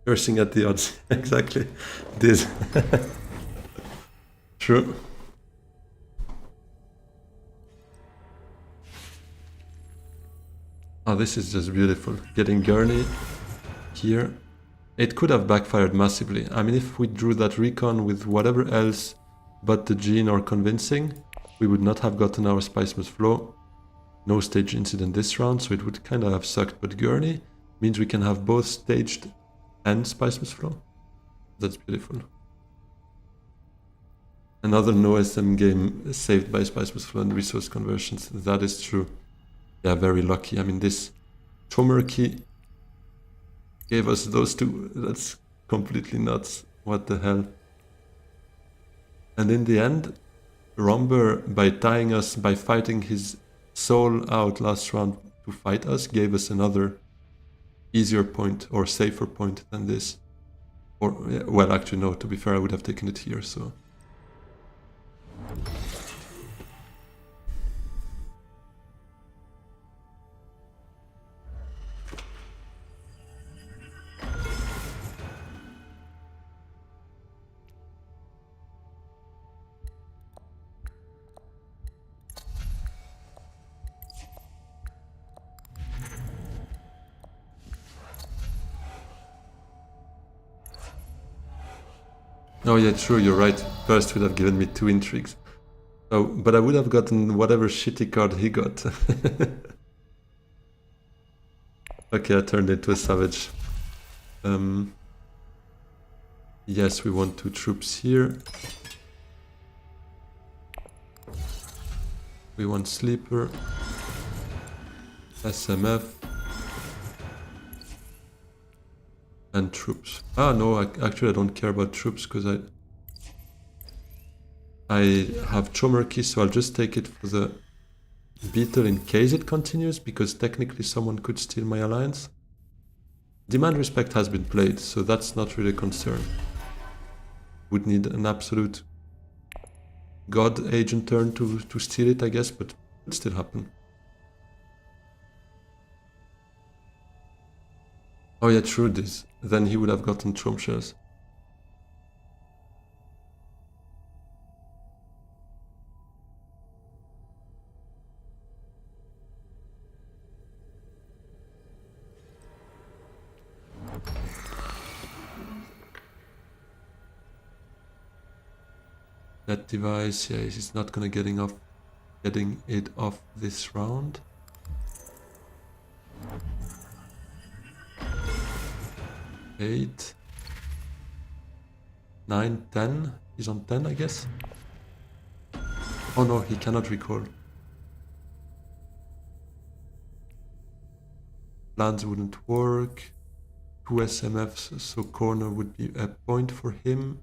Cursing at the odds. Exactly. This. True. Oh, this is just beautiful. Getting Gurney here. It could have backfired massively. I mean, if we drew that recon with whatever else but the gene or convincing, we would not have gotten our Spice Must Flow. No stage incident this round, so it would kind of have sucked. But Gurney means we can have both staged and Spice Must Flow. That's beautiful. Another no SM game saved by Spice Must Flow and resource conversions. That is true. Yeah, very lucky. I mean, this Chomerky gave us those two. That's completely nuts. What the hell? And in the end, Romber, by tying us, by fighting his soul out last round to fight us, gave us another easier point or safer point than this. Or, well, actually, no, to be fair, I would have taken it here, so. Oh yeah, true, you're right. First would have given me 2 intrigues. Oh, but I would have gotten whatever shitty card he got. Okay, I turned into a savage. Yes, we want 2 troops here. We want Sleeper. SMF. And troops. Ah, no, actually I don't care about troops because I have Chomerky, so I'll just take it for the Beetle in case it continues, because technically someone could steal my alliance. Demand Respect has been played, so that's not really a concern. Would need an absolute God agent turn to steal it, I guess, but it would still happen. Oh yeah, true this. Then he would have gotten Trump shares. That device, yeah, he's not gonna getting it off this round. Eight, 9, 10. He's on 10, I guess. Oh no, he cannot recall. Plans wouldn't work. 2 SMFs, so corner would be a point for him.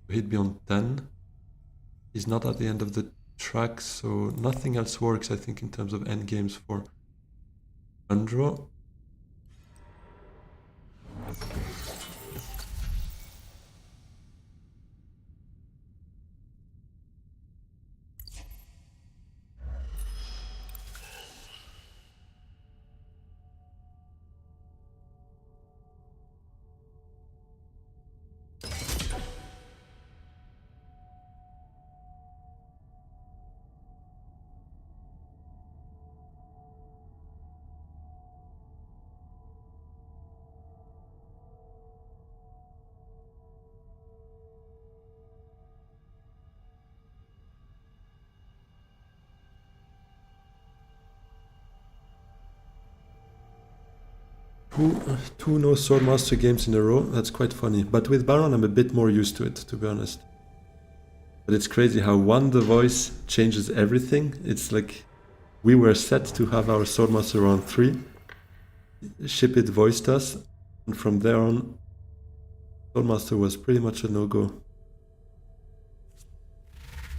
He'd be on 10. He's not at the end of the track, so nothing else works, I think, in terms of endgames for Andro. Two no Swordmaster games in a row. That's quite funny. But with Baron, I'm a bit more used to it, to be honest. But it's crazy how the voice changes everything. It's like we were set to have our Swordmaster around 3. Ship It voiced us, and from there on, Swordmaster was pretty much a no-go.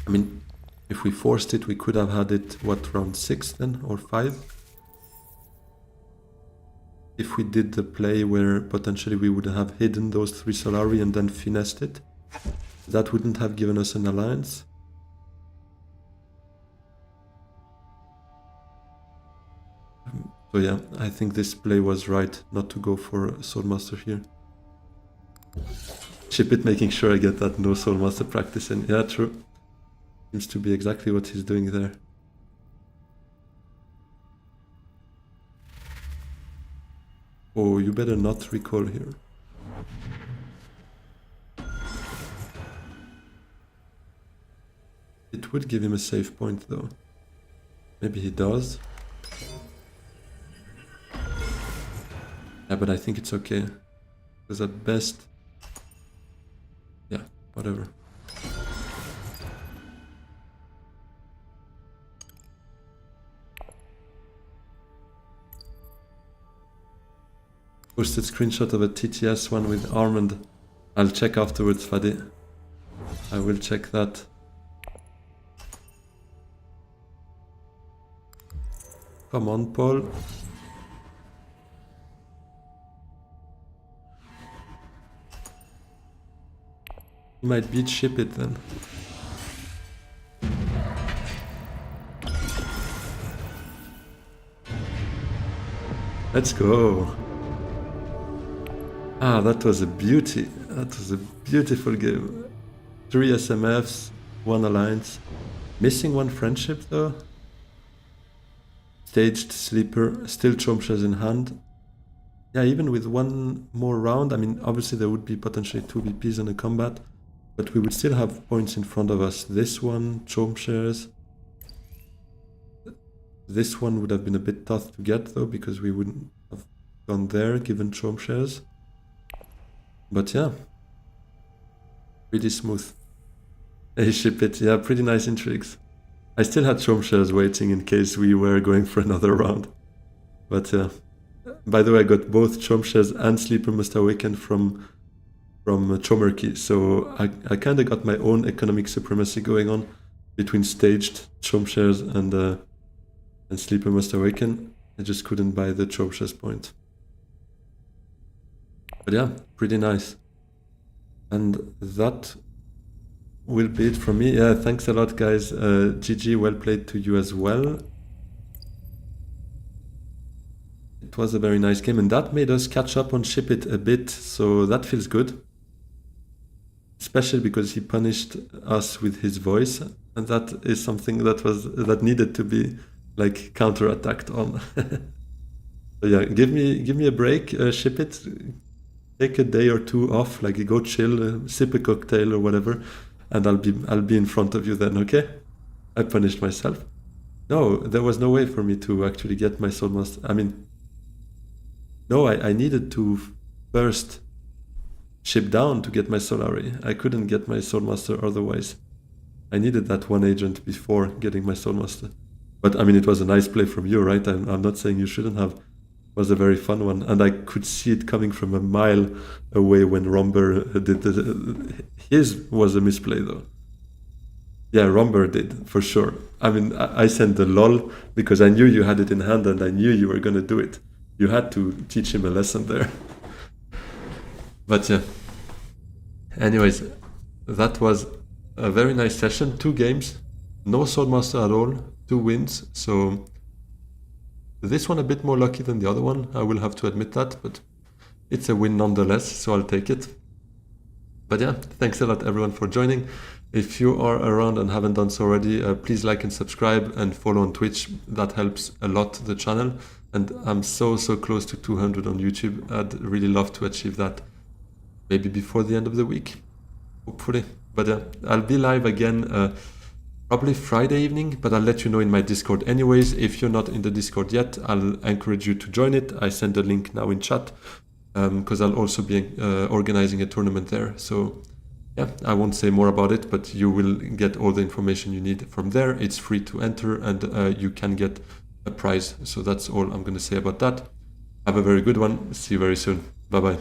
I mean, if we forced it, we could have had it, what, round 6 then, or 5? If we did the play where potentially we would have hidden those 3 Solari and then finessed it, that wouldn't have given us an alliance. So yeah, I think this play was right, not to go for Soulmaster here. Ship It making sure I get that no Soulmaster practice in. Yeah, true. Seems to be exactly what he's doing there. Oh, you better not recall here. It would give him a save point though. Maybe he does. Yeah, but I think it's okay. Because at best... yeah, whatever. Posted screenshot of a TTS one with Armand. I'll check afterwards, Fadi. I will check that. Come on, Paul. He might beat Ship It then. Let's go. Ah, that was a beauty. That was a beautiful game. 3 SMFs, 1 alliance. Missing 1 friendship though. Staged sleeper, still Chomshas in hand. Yeah, even with 1 more round, I mean, obviously there would be potentially 2 VPs in a combat, but we would still have points in front of us. This one, Chomshas. This one would have been a bit tough to get though, because we wouldn't have gone there given Chomshas. But yeah, pretty smooth. Hey, Ship It, yeah, pretty nice intrigues. I still had Chomshas waiting in case we were going for another round. But yeah, by the way, I got both Chomshas and Sleeper Must Awaken from Chomerky, so I kind of got my own economic supremacy going on between staged Chomshas and Sleeper Must Awaken. I just couldn't buy the Chomshas point. But yeah, pretty nice. And that will be it from me. Yeah, thanks a lot, guys. GG, well played to you as well. It was a very nice game, and that made us catch up on Ship It a bit, so that feels good. Especially because he punished us with his voice, and that is something that needed to be like counter-attacked on. So yeah, give me a break, Ship It. Take a day or 2 off, like go chill, sip a cocktail or whatever, and I'll be in front of you then, okay? I punished myself. No, there was no way for me to actually get my Soulmaster. I mean, no, I needed to first ship down to get my Solari. I couldn't get my Soulmaster otherwise. I needed that 1 agent before getting my Soulmaster. But I mean, it was a nice play from you, right? I'm not saying you shouldn't have. Was a very fun one, and I could see it coming from a mile away when Romber did his was a misplay though. Yeah, Romber did, for sure. I mean, I sent the lol because I knew you had it in hand and I knew you were gonna do it. You had to teach him a lesson there. But yeah. Anyways, that was a very nice session. 2 games, no Swordmaster at all, 2 wins, so this one a bit more lucky than the other one, I will have to admit that, but it's a win nonetheless, so I'll take it. But yeah, thanks a lot everyone for joining. If you are around and haven't done so already, please like and subscribe and follow on Twitch. That helps a lot the channel. And I'm so close to 200 on YouTube. I'd really love to achieve that maybe before the end of the week, hopefully. But yeah, I'll be live again probably Friday evening, but I'll let you know in my Discord anyways. If you're not in the Discord yet, I'll encourage you to join it. I send the link now in chat because I'll also be organizing a tournament there. So yeah, I won't say more about it, but you will get all the information you need from there. It's free to enter and you can get a prize. So that's all I'm going to say about that. Have a very good one. See you very soon. Bye-bye.